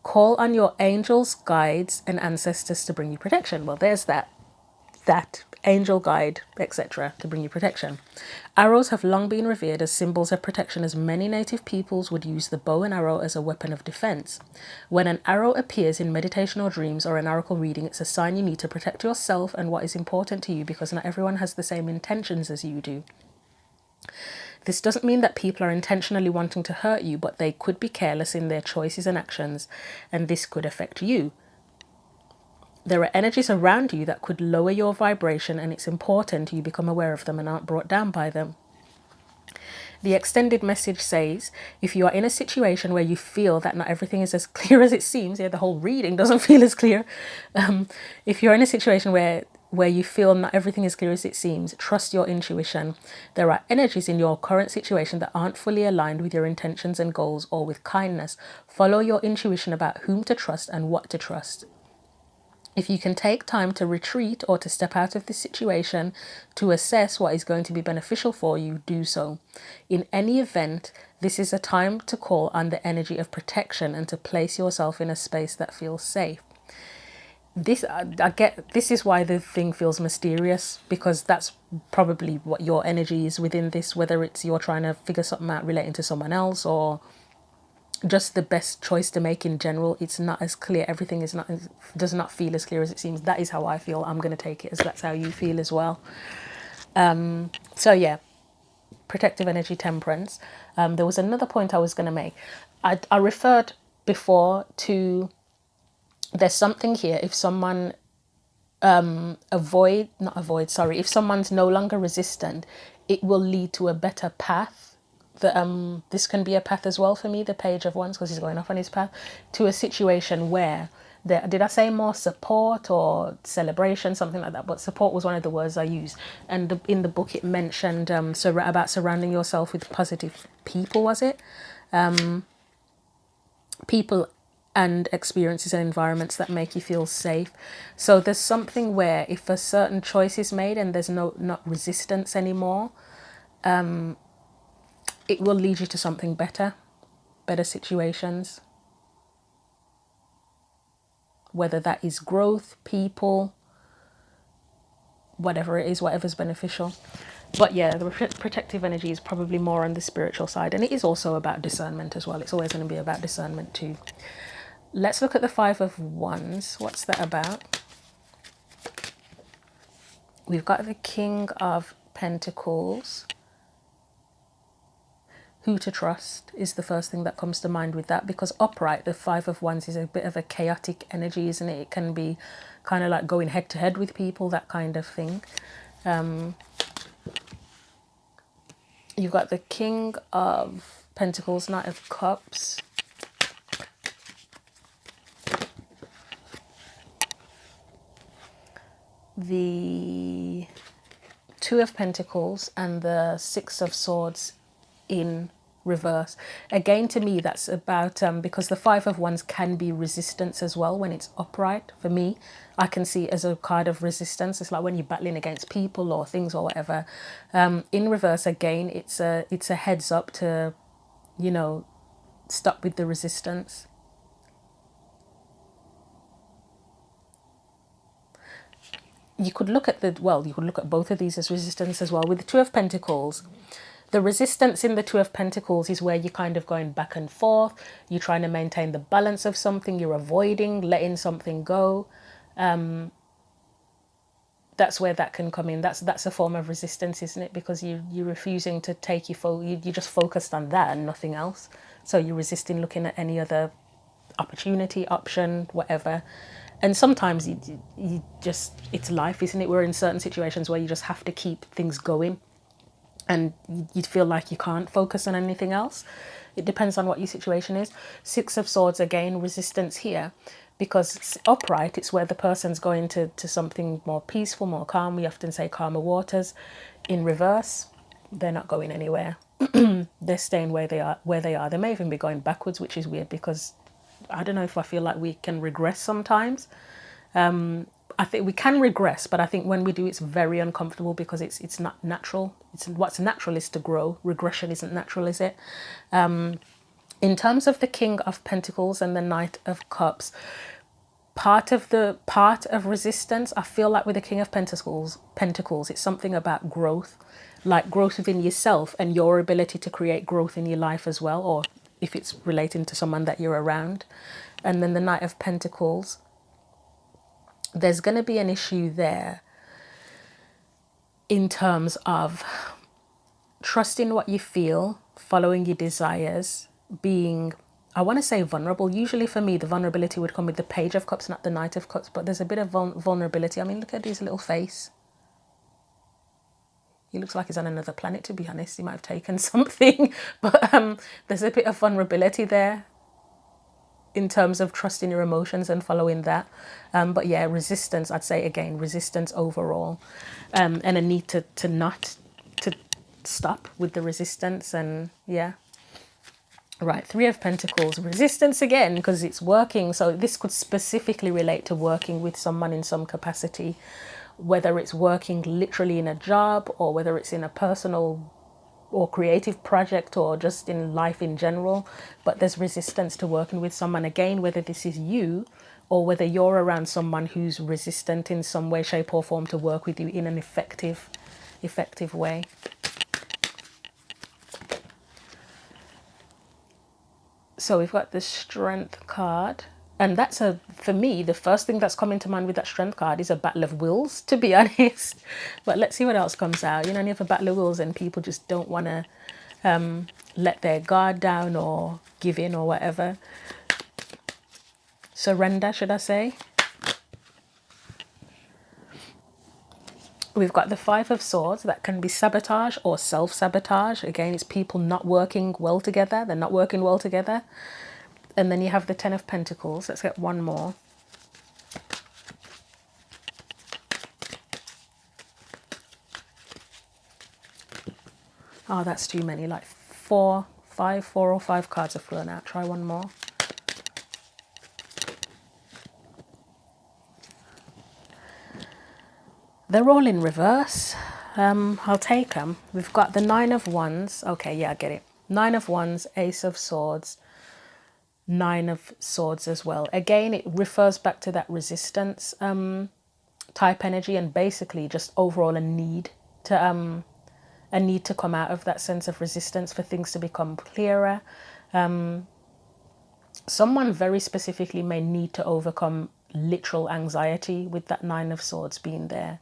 Call on your angels, guides, and ancestors to bring you protection. Well, there's that angel, guide, etc. to bring you protection. Arrows have long been revered as symbols of protection, as many native peoples would use the bow and arrow as a weapon of defense. When an arrow appears in meditation or dreams or an oracle reading, it's a sign you need to protect yourself and what is important to you, because not everyone has the same intentions as you do. This doesn't mean that people are intentionally wanting to hurt you, but they could be careless in their choices and actions, and this could affect you. There are energies around you that could lower your vibration, and it's important you become aware of them and aren't brought down by them. The extended message says, if you are in a situation where you feel that not everything is as clear as it seems, the whole reading doesn't feel as clear. If you're in a situation where you feel not everything is clear as it seems, trust your intuition. There are energies in your current situation that aren't fully aligned with your intentions and goals or with kindness. Follow your intuition about whom to trust and what to trust. If you can take time to retreat or to step out of this situation to assess what is going to be beneficial for you, do so. In any event, this is a time to call on the energy of protection and to place yourself in a space that feels safe. This is why the thing feels mysterious, because that's probably what your energy is within this, whether it's you're trying to figure something out relating to someone else or just the best choice to make in general. It's not as clear. Everything does not feel as clear as it seems. That is how I feel. I'm going to take it as that's how you feel as well. So yeah, protective energy, temperance. There was another point I was going to make. I referred before to, there's something here. If someone if someone's no longer resistant, it will lead to a better path. This can be a path as well for me, the Page of Wands, because he's going off on his path to a situation where did I say more support or celebration, something like that? But support was one of the words I used, and in the book it mentioned about surrounding yourself with positive people. Was it people and experiences and environments that make you feel safe? So there's something where if a certain choice is made and there's not resistance anymore, it will lead you to something better situations, whether that is growth, people, whatever it is, whatever's beneficial. But yeah, the protective energy is probably more on the spiritual side, and it is also about discernment as well. It's always going to be about discernment too. Let's look at the Five of Wands. What's that about? We've got the King of Pentacles, who to trust is the first thing that comes to mind with that, because upright, the Five of Wands, is a bit of a chaotic energy, isn't it? It can be kind of like going head to head with people, that kind of thing. You've got the King of Pentacles, Knight of Cups, the Two of Pentacles, and the Six of Swords in reverse. Again, to me, that's about because the Five of Wands can be resistance as well when it's upright. For me, I can see it as a card of resistance. It's like when you're battling against people or things or whatever. In reverse, again, it's a heads up to, you know, stop with the resistance. You could look at you could look at both of these as resistance as well. With the Two of Pentacles, the resistance in the Two of Pentacles is where you're kind of going back and forth. You're trying to maintain the balance of something. You're avoiding letting something go. That's where that can come in. That's a form of resistance, isn't it? Because you're refusing to take you're just focused on that and nothing else. So you're resisting looking at any other opportunity, option, whatever. And sometimes you just, it's life, isn't it? We're in certain situations where you just have to keep things going, and you feel like you can't focus on anything else. It depends on what your situation is. Six of Swords, again, resistance here, because it's upright, it's where the person's going to something more peaceful, more calm. We often say calmer waters. In reverse, they're not going anywhere. They're staying where they are. They may even be going backwards, which is weird, because I don't know if I feel like we can regress sometimes. I think we can regress, but I think when we do, it's very uncomfortable because it's not natural. What's natural is to grow. Regression isn't natural, is it? In terms of the King of Pentacles and the Knight of Cups, part of resistance, I feel like with the King of Pentacles, it's something about growth, like growth within yourself and your ability to create growth in your life as well, or if it's relating to someone that you're around. And then the Knight of Pentacles, there's going to be an issue there in terms of trusting what you feel, following your desires, being, I want to say, vulnerable. Usually for me, the vulnerability would come with the Page of Cups, not the Knight of Cups, but there's a bit of vulnerability. I mean, look at his little face. He looks like he's on another planet, to be honest. He might have taken something, but there's a bit of vulnerability there in terms of trusting your emotions and following that. But yeah, resistance, I'd say again, resistance overall, and a need to not to stop with the resistance. And yeah, right, Three of Pentacles, resistance again, because it's working. So this could specifically relate to working with someone in some capacity, whether it's working literally in a job or whether it's in a personal or creative project or just in life in general. But there's resistance to working with someone, again, whether this is you or whether you're around someone who's resistant in some way, shape or form to work with you in an effective way. So we've got the Strength card, and that's for me, the first thing that's coming to mind with that Strength card is a battle of wills, to be honest. But let's see what else comes out. You know, you have a battle of wills and people just don't want to let their guard down or give in or whatever. Surrender, should I say. We've got the Five of Swords. That can be sabotage or self-sabotage. Again, it's people not working well together. They're not working well together. And then you have the Ten of Pentacles. Let's get one more. Oh, that's too many. Like four or five cards have flown out. Try one more. They're all in reverse. I'll take them. We've got the Nine of Wands. Okay, yeah, I get it. Nine of Wands, Ace of Swords, Nine of Swords as well. Again, it refers back to that resistance type energy, and basically just overall a need to come out of that sense of resistance, for things to become clearer. Someone very specifically may need to overcome literal anxiety with that Nine of Swords being there.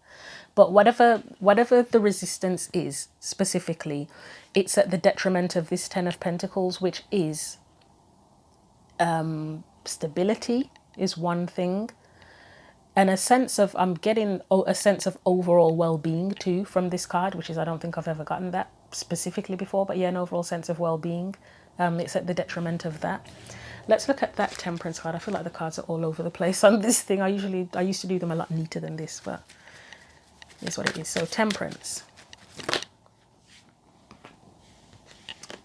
But whatever the resistance is specifically, it's at the detriment of this Ten of Pentacles, which is stability is one thing. And a sense of, I'm getting a sense of overall well-being too from this card, which is, I don't think I've ever gotten that specifically before, but yeah, an overall sense of well-being. It's at the detriment of that. Let's look at that Temperance card. I feel like the cards are all over the place on this thing. I used to do them a lot neater than this, but here's what it is. So Temperance.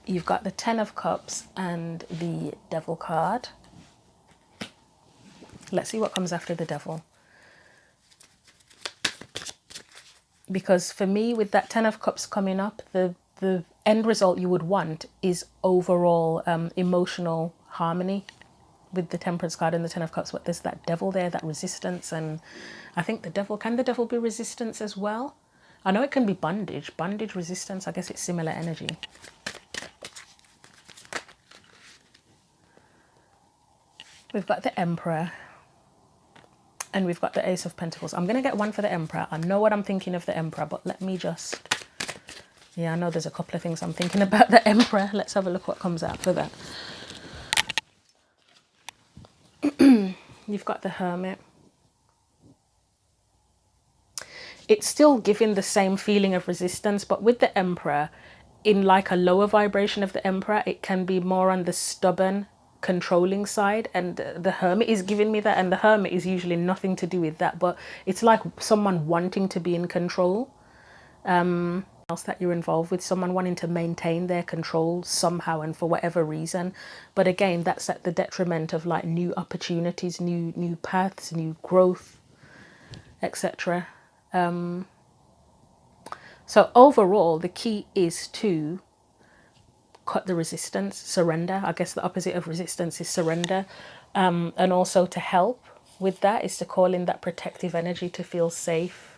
You've got the Ten of Cups and the Devil card. Let's see what comes after the Devil. Because for me, with that Ten of Cups coming up, the end result you would want is overall emotional harmony with the Temperance card and the Ten of Cups. But there's that Devil there, that resistance. And I think the Devil, can the Devil be resistance as well? I know it can be bondage. Bondage, resistance, I guess it's similar energy. We've got the Emperor. And we've got the Ace of Pentacles. I'm going to get one for the Emperor. I know what I'm thinking of the Emperor, but let me just... Yeah, I know there's a couple of things I'm thinking about the Emperor. Let's have a look what comes out for that. You've got the Hermit. It's still giving the same feeling of resistance, but with the Emperor, in like a lower vibration of the Emperor, it can be more on the stubborn, controlling side, and the Hermit is giving me that, and the Hermit is usually nothing to do with that, but it's like someone wanting to be in control, else that you're involved with, someone wanting to maintain their control somehow and for whatever reason. But again, that's at the detriment of like new opportunities, new paths, new growth, etc. So overall, the key is to cut the resistance, surrender. I guess the opposite of resistance is surrender. And also to help with that is to call in that protective energy to feel safe.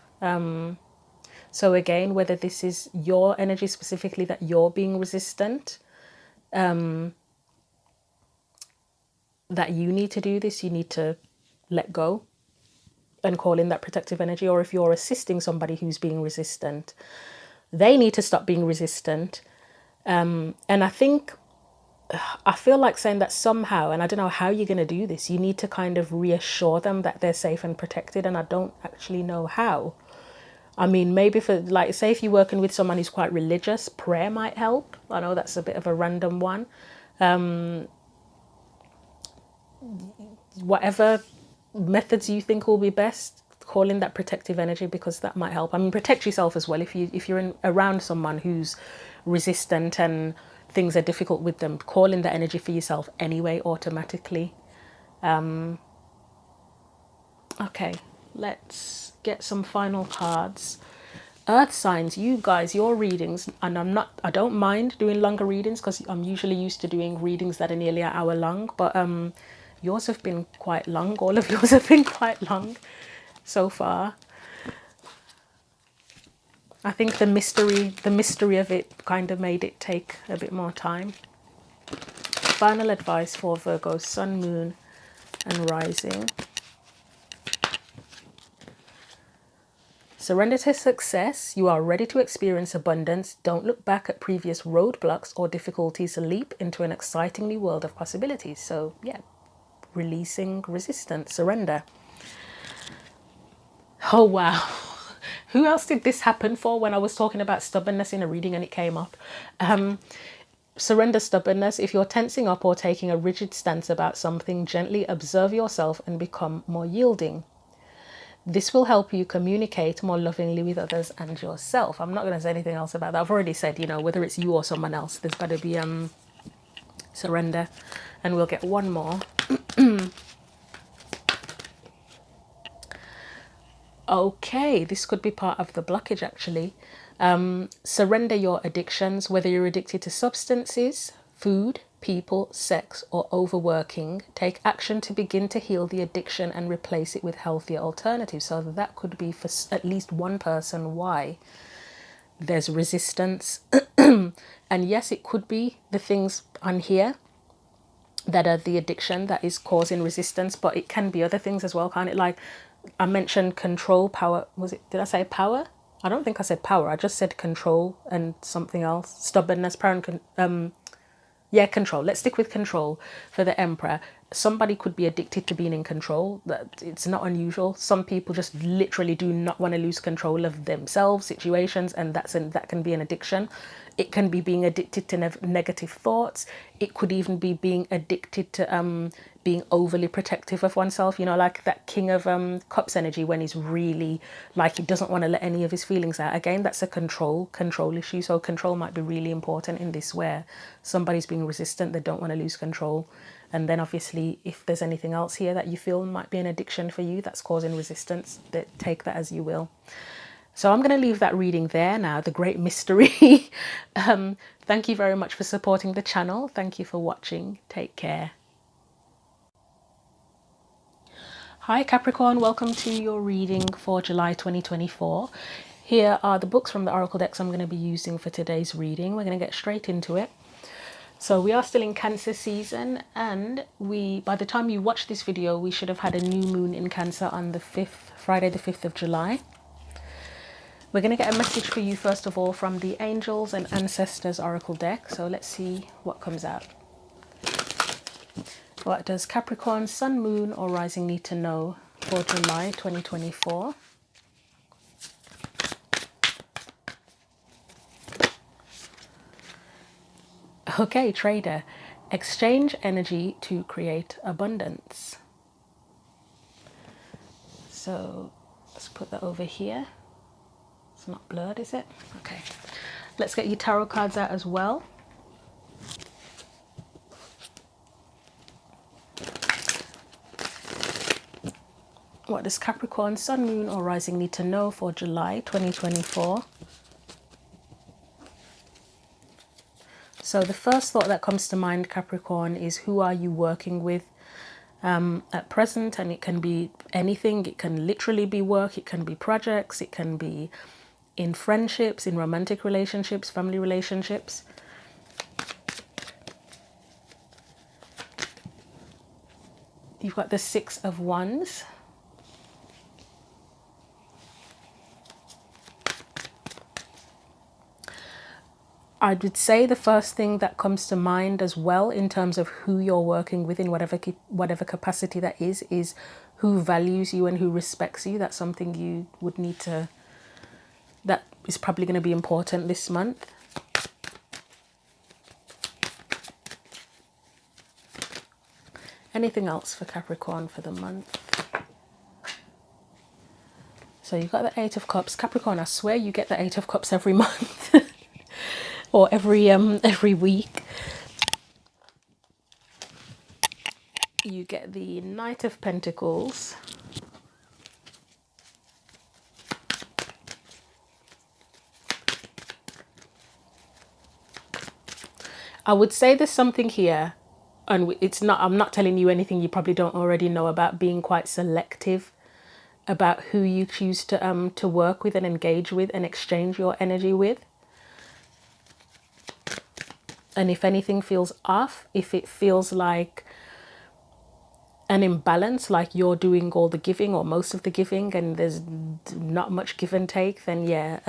So again, whether this is your energy specifically that you're being resistant, that you need to do this, you need to let go and call in that protective energy. Or if you're assisting somebody who's being resistant, they need to stop being resistant. And I feel like saying that somehow, and I don't know how you're going to do this, you need to kind of reassure them that they're safe and protected, and I don't actually know how. I mean, maybe for, like, say if you're working with someone who's quite religious, prayer might help. I know that's a bit of a random one. Whatever methods you think will be best, call in that protective energy, because that might help. I mean, protect yourself as well. If you're around someone who's resistant and things are difficult with them, call in that energy for yourself anyway, automatically. Okay, let's get some final cards. Earth signs, you guys, your readings, and I don't mind doing longer readings because I'm usually used to doing readings that are nearly an hour long, but yours have been quite long. All of yours have been quite long so far. I think the mystery of it kind of made it take a bit more time. Final advice for Virgo, Sun, Moon, and Rising. Surrender to success. You are ready to experience abundance. Don't look back at previous roadblocks or difficulties. Leap into an exciting new world of possibilities. So yeah, releasing resistance, surrender. Oh wow. Who else did this happen for when I was talking about stubbornness in a reading and it came up? Surrender stubbornness. If you're tensing up or taking a rigid stance about something, gently observe yourself and become more yielding. This will help you communicate more lovingly with others and yourself. I'm not going to say anything else about that. I've already said, you know, whether it's you or someone else, there's got to be surrender. And we'll get one more. Okay, this could be part of the blockage actually. Surrender your addictions, whether you're addicted to substances, food, people, sex, or overworking. Take action to begin to heal the addiction and replace it with healthier alternatives. So that could be for at least one person why there's resistance. And yes, it could be the things on here. that are the addiction that is causing resistance, but it can be other things as well, can't it? Like I mentioned control, power. Was it, did I say power? I don't think I said power. I just said control and something else. Stubbornness, power, and yeah, control. Let's stick with control for the Emperor. Somebody could be addicted to being in control. That it's not unusual. Some people just literally do not want to lose control of themselves, situations, and that can be an addiction. It can be being addicted to negative thoughts. It could even be being addicted to being overly protective of oneself. You know, like that King of Cups energy, when he's really like he doesn't want to let any of his feelings out. Again, that's a control issue. So control might be really important in this, where somebody's being resistant, they don't want to lose control. And then obviously if there's anything else here that you feel might be an addiction for you that's causing resistance, take that as you will. So I'm going to leave that reading there now, the great mystery. Thank you very much for supporting the channel. Thank you for watching. Take care. Hi Capricorn, welcome to your reading for July 2024. Here are the books from the Oracle decks I'm going to be using for today's reading. We're going to get straight into it. So we are still in Cancer season, and by the time you watch this video, we should have had a new moon in Cancer on the 5th, Friday the 5th of July. We're going to get a message for you first of all from the Angels and Ancestors Oracle deck. So let's see what comes out. What does Capricorn, Sun, Moon or Rising need to know for July 2024? Okay, Trader. Exchange energy to create abundance. So let's put that over here. It's not blurred, is it? Okay. Let's get your tarot cards out as well. What does Capricorn, Sun, Moon or Rising need to know for July 2024? So the first thought that comes to mind, Capricorn, is who are you working with at present? And it can be anything. It can literally be work. It can be projects. It can be in friendships, in romantic relationships, family relationships. You've got the Six of Wands. I would say the first thing that comes to mind as well in terms of who you're working with in whatever capacity that is who values you and who respects you. That's something you would need to, that is probably going to be important this month. Anything else for Capricorn for the month? So you've got the Eight of Cups. Capricorn, I swear you get the Eight of Cups every month or every week. You get the Knight of Pentacles. I would say there's something here, and it's not, I'm not telling you anything you probably don't already know about being quite selective about who you choose to work with and engage with and exchange your energy with. And if anything feels off, if it feels like an imbalance, like you're doing all the giving or most of the giving and there's not much give and take, then yeah,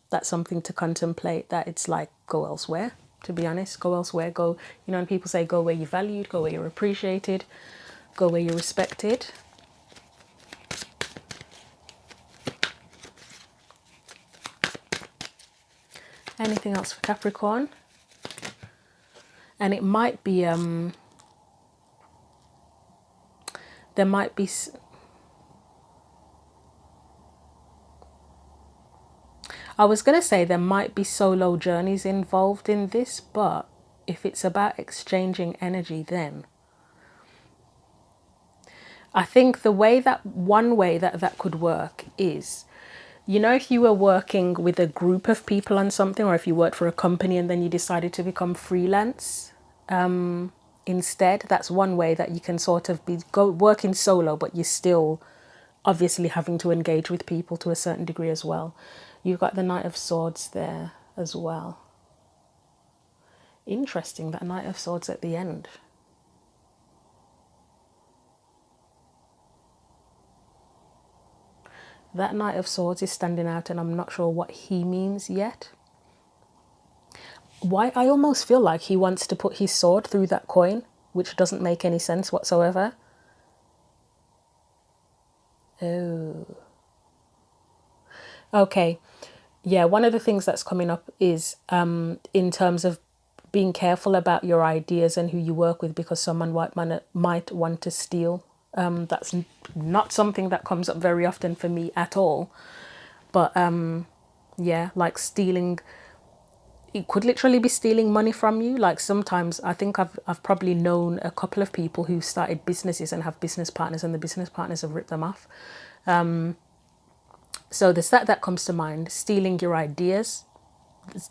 that's something to contemplate, that it's like go elsewhere. To be honest, go elsewhere. Go, you know, when people say go where you're valued, go where you're appreciated, go where you're respected. Anything else for Capricorn? And it might be there might be, I was going to say there might be solo journeys involved in this, but if it's about exchanging energy, then I think one way that could work is, you know, if you were working with a group of people on something, or if you worked for a company and then you decided to become freelance instead, that's one way that you can sort of go working solo, but you're still obviously having to engage with people to a certain degree as well. You've got the Knight of Swords there as well. Interesting, that Knight of Swords at the end. That Knight of Swords is standing out, and I'm not sure what he means yet. Why? I almost feel like he wants to put his sword through that coin, which doesn't make any sense whatsoever. Oh. Okay. Yeah, one of the things that's coming up is in terms of being careful about your ideas and who you work with, because someone might want to steal. That's not something that comes up very often for me at all. But yeah, like stealing, it could literally be stealing money from you. Like sometimes I think I've probably known a couple of people who started businesses and have business partners, and the business partners have ripped them off. So there's that comes to mind. Stealing your ideas,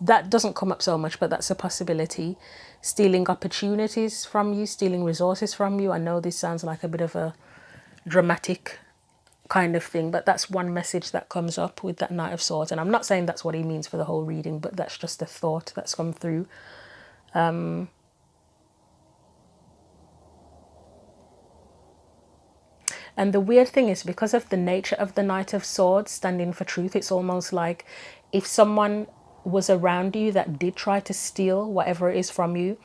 that doesn't come up so much, but that's a possibility. Stealing opportunities from you, stealing resources from you. I know this sounds like a bit of a dramatic kind of thing, but that's one message that comes up with that Knight of Swords. And I'm not saying that's what he means for the whole reading, but that's just a thought that's come through. And the weird thing is, because of the nature of the Knight of Swords standing for truth, it's almost like if someone was around you that did try to steal whatever it is from you,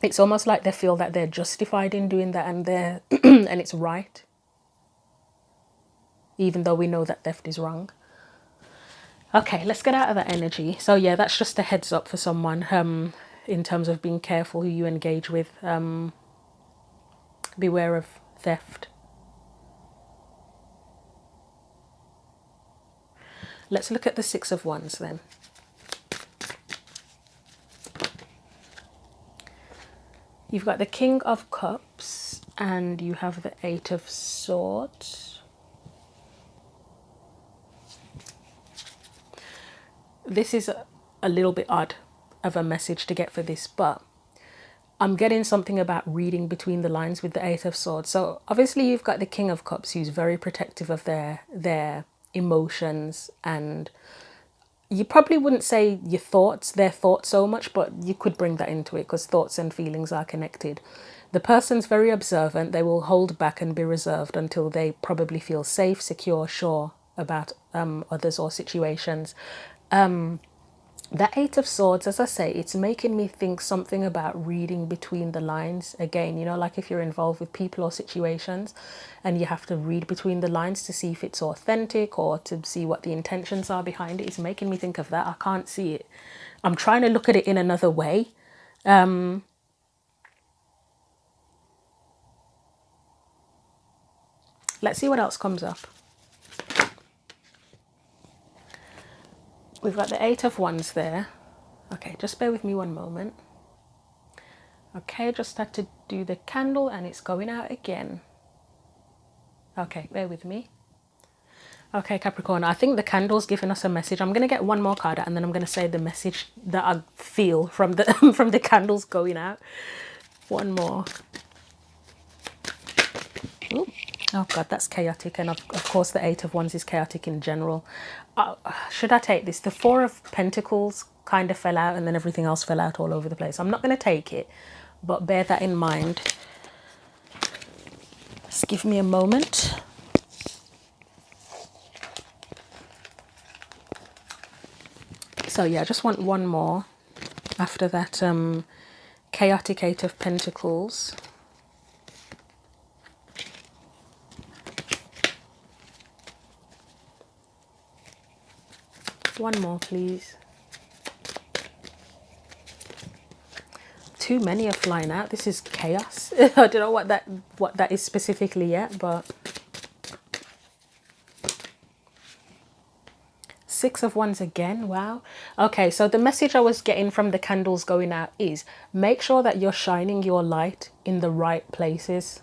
it's almost like they feel that they're justified in doing that, and they're and it's right, even though we know that theft is wrong. Okay, let's get out of that energy. So yeah, that's just a heads up for someone in terms of being careful who you engage with. Beware of theft. Let's look at the Six of Wands then. You've got the King of Cups and you have the Eight of Swords. This is a little bit odd of a message to get for this, but I'm getting something about reading between the lines with the Eight of Swords. So obviously you've got the King of Cups, who's very protective of their emotions, and you probably wouldn't say their thoughts so much, but you could bring that into it because thoughts and feelings are connected. The person's very observant. They will hold back and be reserved until they probably feel safe, secure, sure about others or situations. That Eight of Swords, as I say, it's making me think something about reading between the lines. Again, you know, like if you're involved with people or situations and you have to read between the lines to see if it's authentic or to see what the intentions are behind it. It's making me think of that. I can't see it. I'm trying to look at it in another way. Let's see what else comes up. We've got the Eight of Wands there. Okay, just bear with me one moment. Okay, just had to do the candle and it's going out again. Okay, bear with me. Okay, Capricorn, I think the candle's giving us a message. I'm going to get one more card out and then I'm going to say the message that I feel from the from the candles going out. One more. Ooh. Oh God, that's chaotic. And of course the Eight of Wands is chaotic in general. Should I take this? The Four of Pentacles kind of fell out and then everything else fell out all over the place. I'm not going to take it, but bear that in mind. Just give me a moment. So yeah, I just want one more after that chaotic Eight of Pentacles. One more, please. Too many are flying out. This is chaos. I don't know what that is specifically yet, but Six of Wands again. Wow. Okay, so the message I was getting from the candles going out is make sure that you're shining your light in the right places.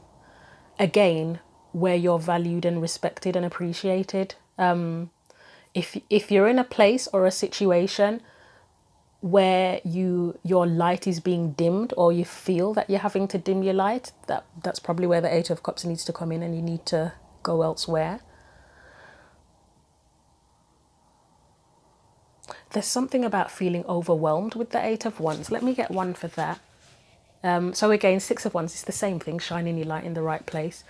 Again, where you're valued and respected and appreciated. If you're in a place or a situation where your light is being dimmed, or you feel that you're having to dim your light, that's probably where the Eight of Cups needs to come in and you need to go elsewhere. There's something about feeling overwhelmed with the Eight of Wands. Let me get one for that. So again, Six of Wands is the same thing, shining your light in the right place.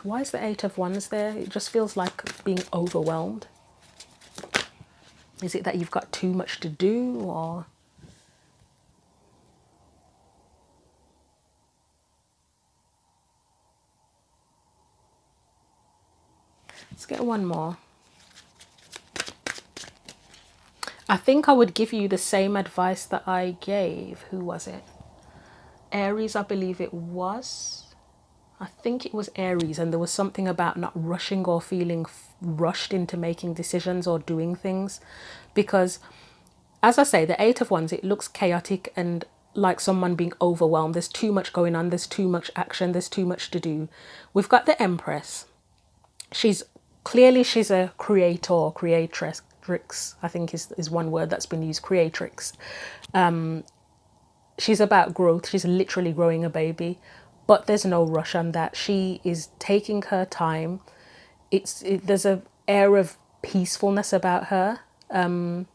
Why is the Eight of Wands there? It just feels like being overwhelmed. Is it that you've got too much to do, or... Let's get one more. I think I would give you the same advice that I gave. Who was it? Aries, I believe it was. I think it was Aries, and there was something about not rushing or feeling rushed into making decisions or doing things. Because, as I say, the Eight of Wands, it looks chaotic and like someone being overwhelmed. There's too much going on. There's too much action. There's too much to do. We've got the Empress. She's a creator, creatrix, I think is one word that's been used, creatrix. She's about growth. She's literally growing a baby, but there's no rush on that. She is taking her time. There's a air of peacefulness about her. And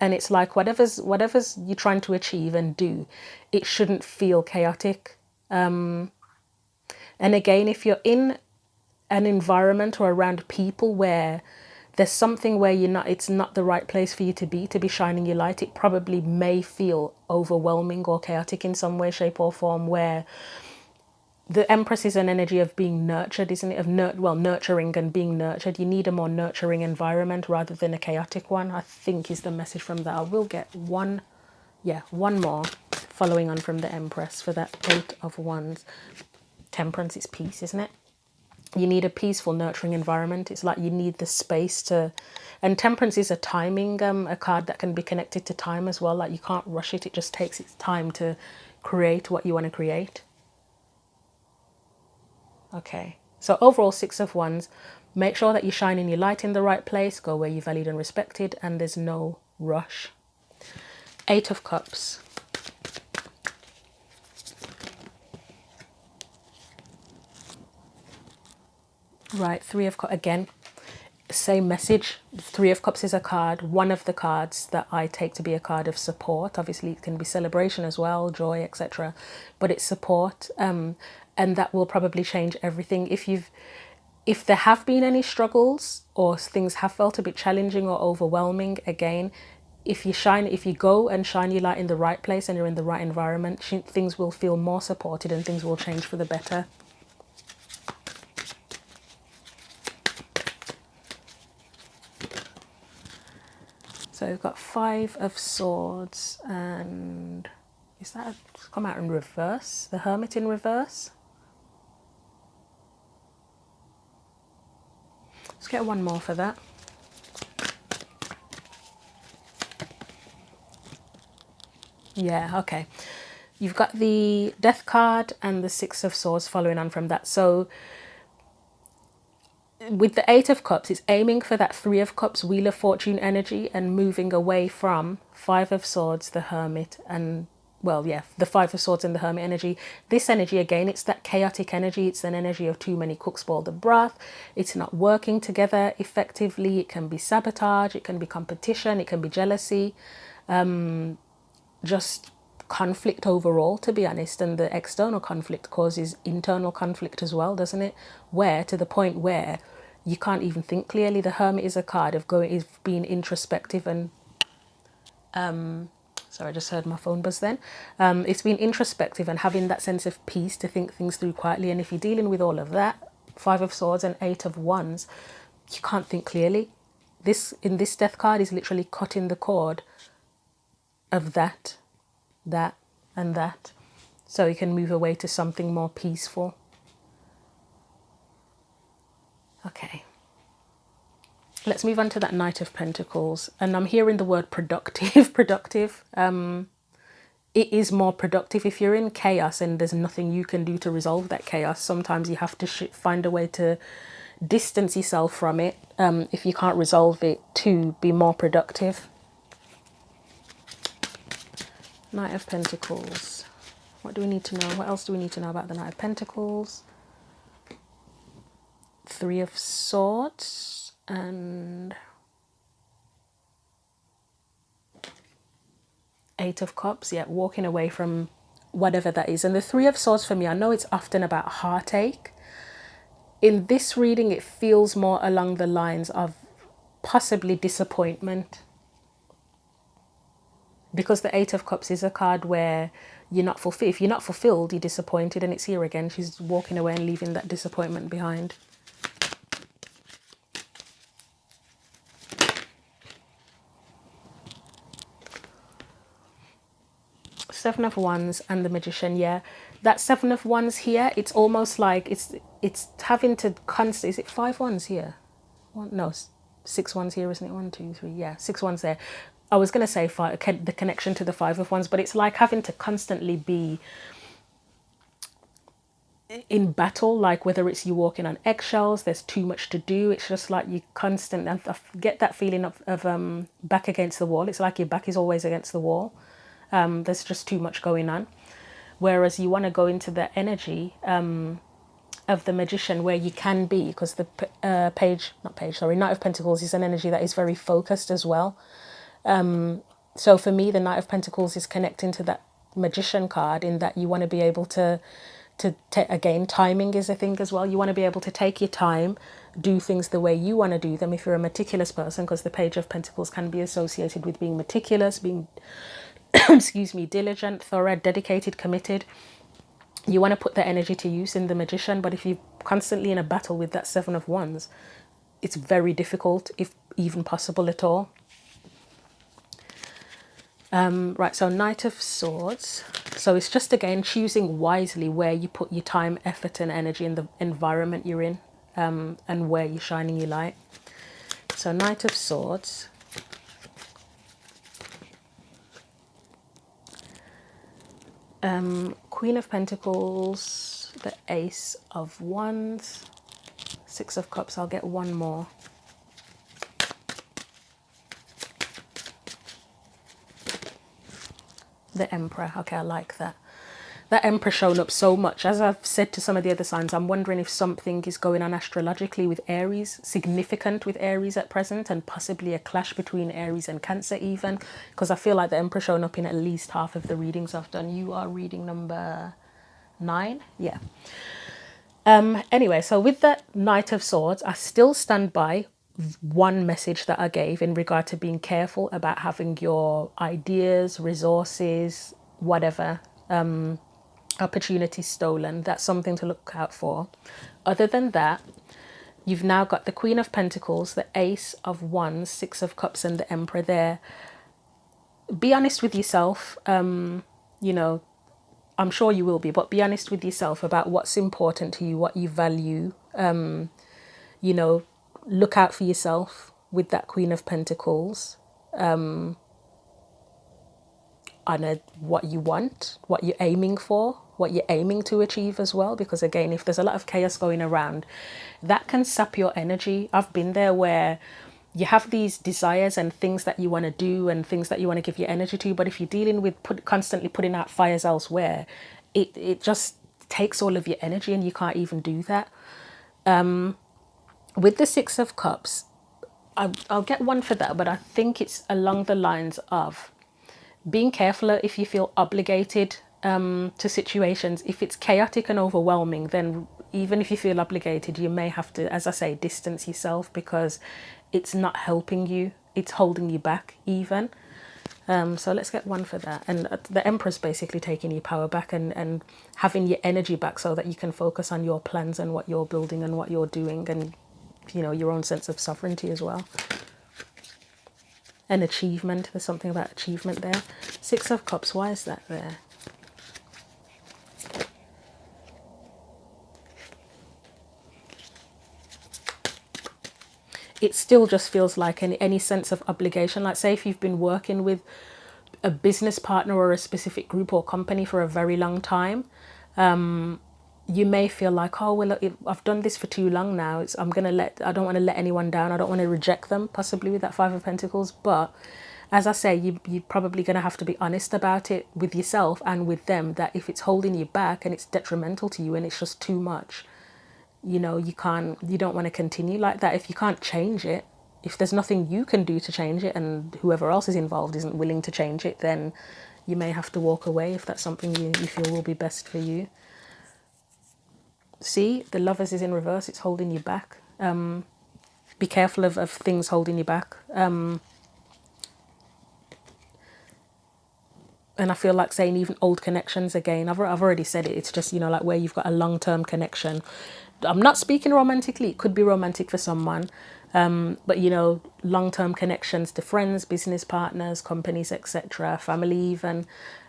it's like whatever's you're trying to achieve and do, it shouldn't feel chaotic. And again, if you're in an environment or around people where there's something where it's not the right place for you to be shining your light, it probably may feel overwhelming or chaotic in some way, shape or form, where the Empress is an energy of being nurtured, isn't it? Of nurturing and being nurtured. You need a more nurturing environment rather than a chaotic one, I think, is the message from that. I will get one more following on from the Empress for that Eight of Wands. Temperance is peace, isn't it? You need a peaceful, nurturing environment. It's like you need the space to... And Temperance is a timing, a card that can be connected to time as well. Like you can't rush it. It just takes its time to create what you want to create. Okay. So overall, Six of Wands. Make sure that you're shining your light in the right place. Go where you're valued and respected. And there's no rush. Eight of Cups. Right, Three of Cups again. Same message. Three of Cups is a card, one of the cards that I take to be a card of support. Obviously, it can be celebration as well, joy, etc. But it's support, and that will probably change everything. If there have been any struggles or things have felt a bit challenging or overwhelming, again, if you go and shine your light in the right place and you're in the right environment, things will feel more supported and things will change for the better. So we've got Five of Swords, and is that come out in reverse? The Hermit in reverse. Let's get one more for that. Yeah, okay. You've got the Death card and the Six of Swords following on from that. So with the Eight of Cups, it's aiming for that Three of Cups, Wheel of Fortune energy, and moving away from Five of Swords, the Hermit, and, well, yeah, the Five of Swords and the Hermit energy. This energy, again, it's that chaotic energy. It's an energy of too many cooks spoil the broth. It's not working together effectively. It can be sabotage. It can be competition. It can be jealousy. Just conflict overall, to be honest. And the external conflict causes internal conflict as well, doesn't it? Where, to the point where you can't even think clearly. The Hermit is a card of being introspective and sorry, I just heard my phone buzz then. It's being introspective and having that sense of peace to think things through quietly. And if you're dealing with all of that, Five of Swords and Eight of Wands, you can't think clearly. This Death card is literally cutting the cord of that, and that, so you can move away to something more peaceful. Okay, let's move on to that Knight of Pentacles, and I'm hearing the word productive. Productive. It is more productive if you're in chaos and there's nothing you can do to resolve that chaos. Sometimes you have to find a way to distance yourself from it, if you can't resolve it, to be more productive. Knight of Pentacles. What do we need to know? What else do we need to know about the Knight of Pentacles? Three of Swords and Eight of Cups. Yeah, walking away from whatever that is. And the Three of Swords for me, I know it's often about heartache. In this reading, it feels more along the lines of possibly disappointment, because the Eight of Cups is a card where you're not fulfilled. If you're not fulfilled, you're disappointed, and it's here again. She's walking away and leaving that disappointment behind. Seven of Wands and the Magician. Yeah, that Seven of Wands here, it's almost like it's having to constantly. Is it 5 wands here? No, 6 wands here, isn't it? 1, 2, 3. Yeah, 6 wands there. I was going to say five, the connection to the Five of Wands, but it's like having to constantly be in battle, like whether it's you walking on eggshells, there's too much to do. It's just like you constant, I get that feeling of back against the wall. It's like your back is always against the wall. There's just too much going on. Whereas you want to go into the energy of the Magician, where you can be, because the Knight of Pentacles is an energy that is very focused as well. So for me, the Knight of Pentacles is connecting to that Magician card, in that you want to be able to again, timing is a thing as well. You want to be able to take your time, do things the way you want to do them if you're a meticulous person, because the Page of Pentacles can be associated with being meticulous, being excuse me, diligent, thorough, dedicated, committed. You want to put that energy to use in the Magician, but if you're constantly in a battle with that Seven of Wands, it's very difficult, if even possible at all. Right, so Knight of Swords. So it's just, again, choosing wisely where you put your time, effort and energy in the environment you're in, and where you're shining your light. So Knight of Swords. Queen of Pentacles, the Ace of Wands, Six of Cups. I'll get one more. The Emperor. Okay, I like that. That Emperor showing up so much. As I've said to some of the other signs, I'm wondering if something is going on astrologically with Aries, significant with Aries at present, and possibly a clash between Aries and Cancer even, because I feel like the Emperor showing up in at least half of the readings I've done. You are reading number 9? Yeah. Anyway, so with that Knight of Swords, I still stand by one message that I gave in regard to being careful about having your ideas, resources, whatever, opportunities stolen. That's something to look out for. Other than that, you've now got the Queen of Pentacles, the Ace of Wands, Six of Cups and the Emperor there. Be honest with yourself. You know, I'm sure you will be, but be honest with yourself about what's important to you, what you value. You know, look out for yourself with that Queen of Pentacles. On what you want, what you're aiming for, what you're aiming to achieve as well. Because again, if there's a lot of chaos going around, that can sap your energy. I've been there, where you have these desires and things that you want to do and things that you want to give your energy to, but if you're dealing with constantly putting out fires elsewhere, it just takes all of your energy and you can't even do that. With the Six of Cups, I'll get one for that, but I think it's along the lines of being careful if you feel obligated to situations. If it's chaotic and overwhelming, then even if you feel obligated, you may have to, as I say, distance yourself, because it's not helping you. It's holding you back even. So let's get one for that. And the Emperor's basically taking your power back and having your energy back, so that you can focus on your plans and what you're building and what you're doing, and, you know, your own sense of sovereignty as well. An achievement. There's something about achievement there. Six of Cups. Why is that there? It still just feels like any sense of obligation. Like, say if you've been working with a business partner or a specific group or company for a very long time, you may feel like, oh well, I've done this for too long now. I don't want to let anyone down. I don't want to reject them, possibly with that Five of Pentacles. But as I say, you're probably going to have to be honest about it with yourself and with them, that if it's holding you back and it's detrimental to you and it's just too much, you know, you don't want to continue like that. If you can't change it, if there's nothing you can do to change it, and whoever else is involved isn't willing to change it, then you may have to walk away if that's something you feel will be best for you. See, the Lovers is in reverse. It's holding you back. Be careful of things holding you back. And I feel like saying even old connections again. I've already said it. It's just, you know, like where you've got a long-term connection. I'm not speaking romantically. It could be romantic for someone. But, you know, long-term connections to friends, business partners, companies, etc., family even.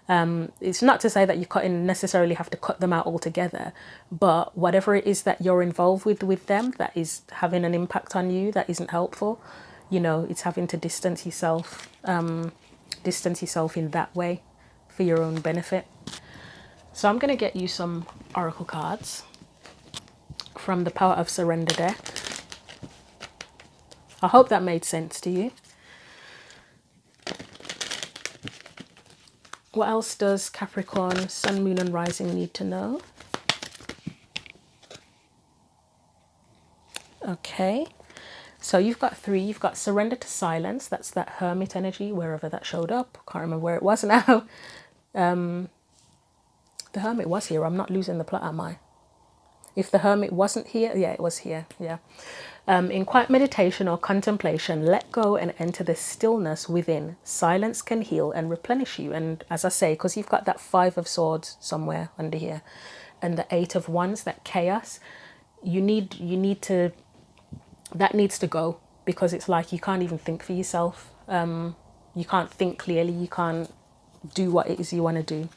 It's not to say that you necessarily have to cut them out altogether. But whatever it is that you're involved with them that is having an impact on you that isn't helpful, you know, it's having to distance yourself in that way for your own benefit. So I'm going to get you some oracle cards from the Power of Surrender deck. I hope that made sense to you. What else does Capricorn, Sun, Moon and Rising need to know? Okay, so you've got 3. You've got Surrender to Silence. That's that Hermit energy, wherever that showed up. Can't remember where it was now. The Hermit was here. I'm not losing the plot, am I? If the Hermit wasn't here, yeah, it was here. Yeah. In quiet meditation or contemplation, let go and enter the stillness within. Silence can heal and replenish you. And as I say, because you've got that 5 of Swords somewhere under here, and the 8 of Wands, that chaos, you need to, that needs to go, because it's like you can't even think for yourself. You can't think clearly. You can't do what it is you want to do.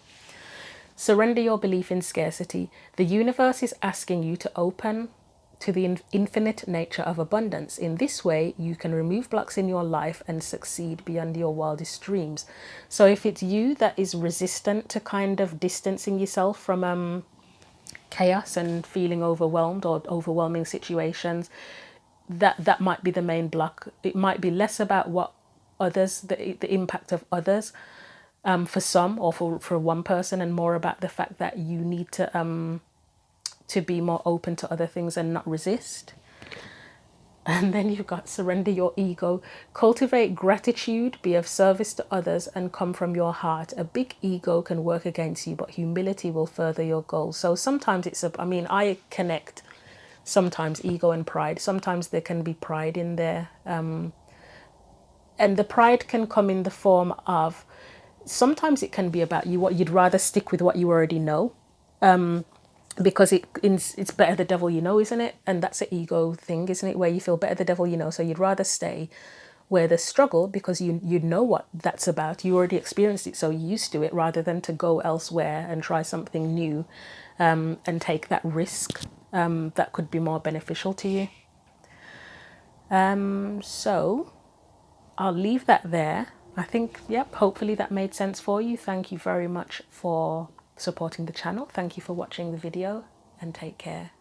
Surrender your belief in scarcity. The universe is asking you to open to the infinite nature of abundance. In this way, you can remove blocks in your life and succeed beyond your wildest dreams. So if it's you that is resistant to kind of distancing yourself from chaos and feeling overwhelmed or overwhelming situations, that might be the main block. It might be less about what others, the impact of others, for some or for one person, and more about the fact that you need to be more open to other things and not resist. And then you've got surrender your ego. Cultivate gratitude, be of service to others, and come from your heart. A big ego can work against you, but humility will further your goals. So sometimes I connect sometimes ego and pride. Sometimes there can be pride in there. And the pride can come in the form of, sometimes it can be about you, what you'd rather stick with what you already know, because it's better the devil you know, isn't it? And that's an ego thing, isn't it, where you feel better the devil you know, so you'd rather stay where there's struggle because you know what that's about, you already experienced it, so you're used to it, rather than to go elsewhere and try something new, and take that risk that could be more beneficial to you. So I'll leave that there. I think, yep, hopefully that made sense for you. Thank you very much for supporting the channel. Thank you for watching the video, and take care.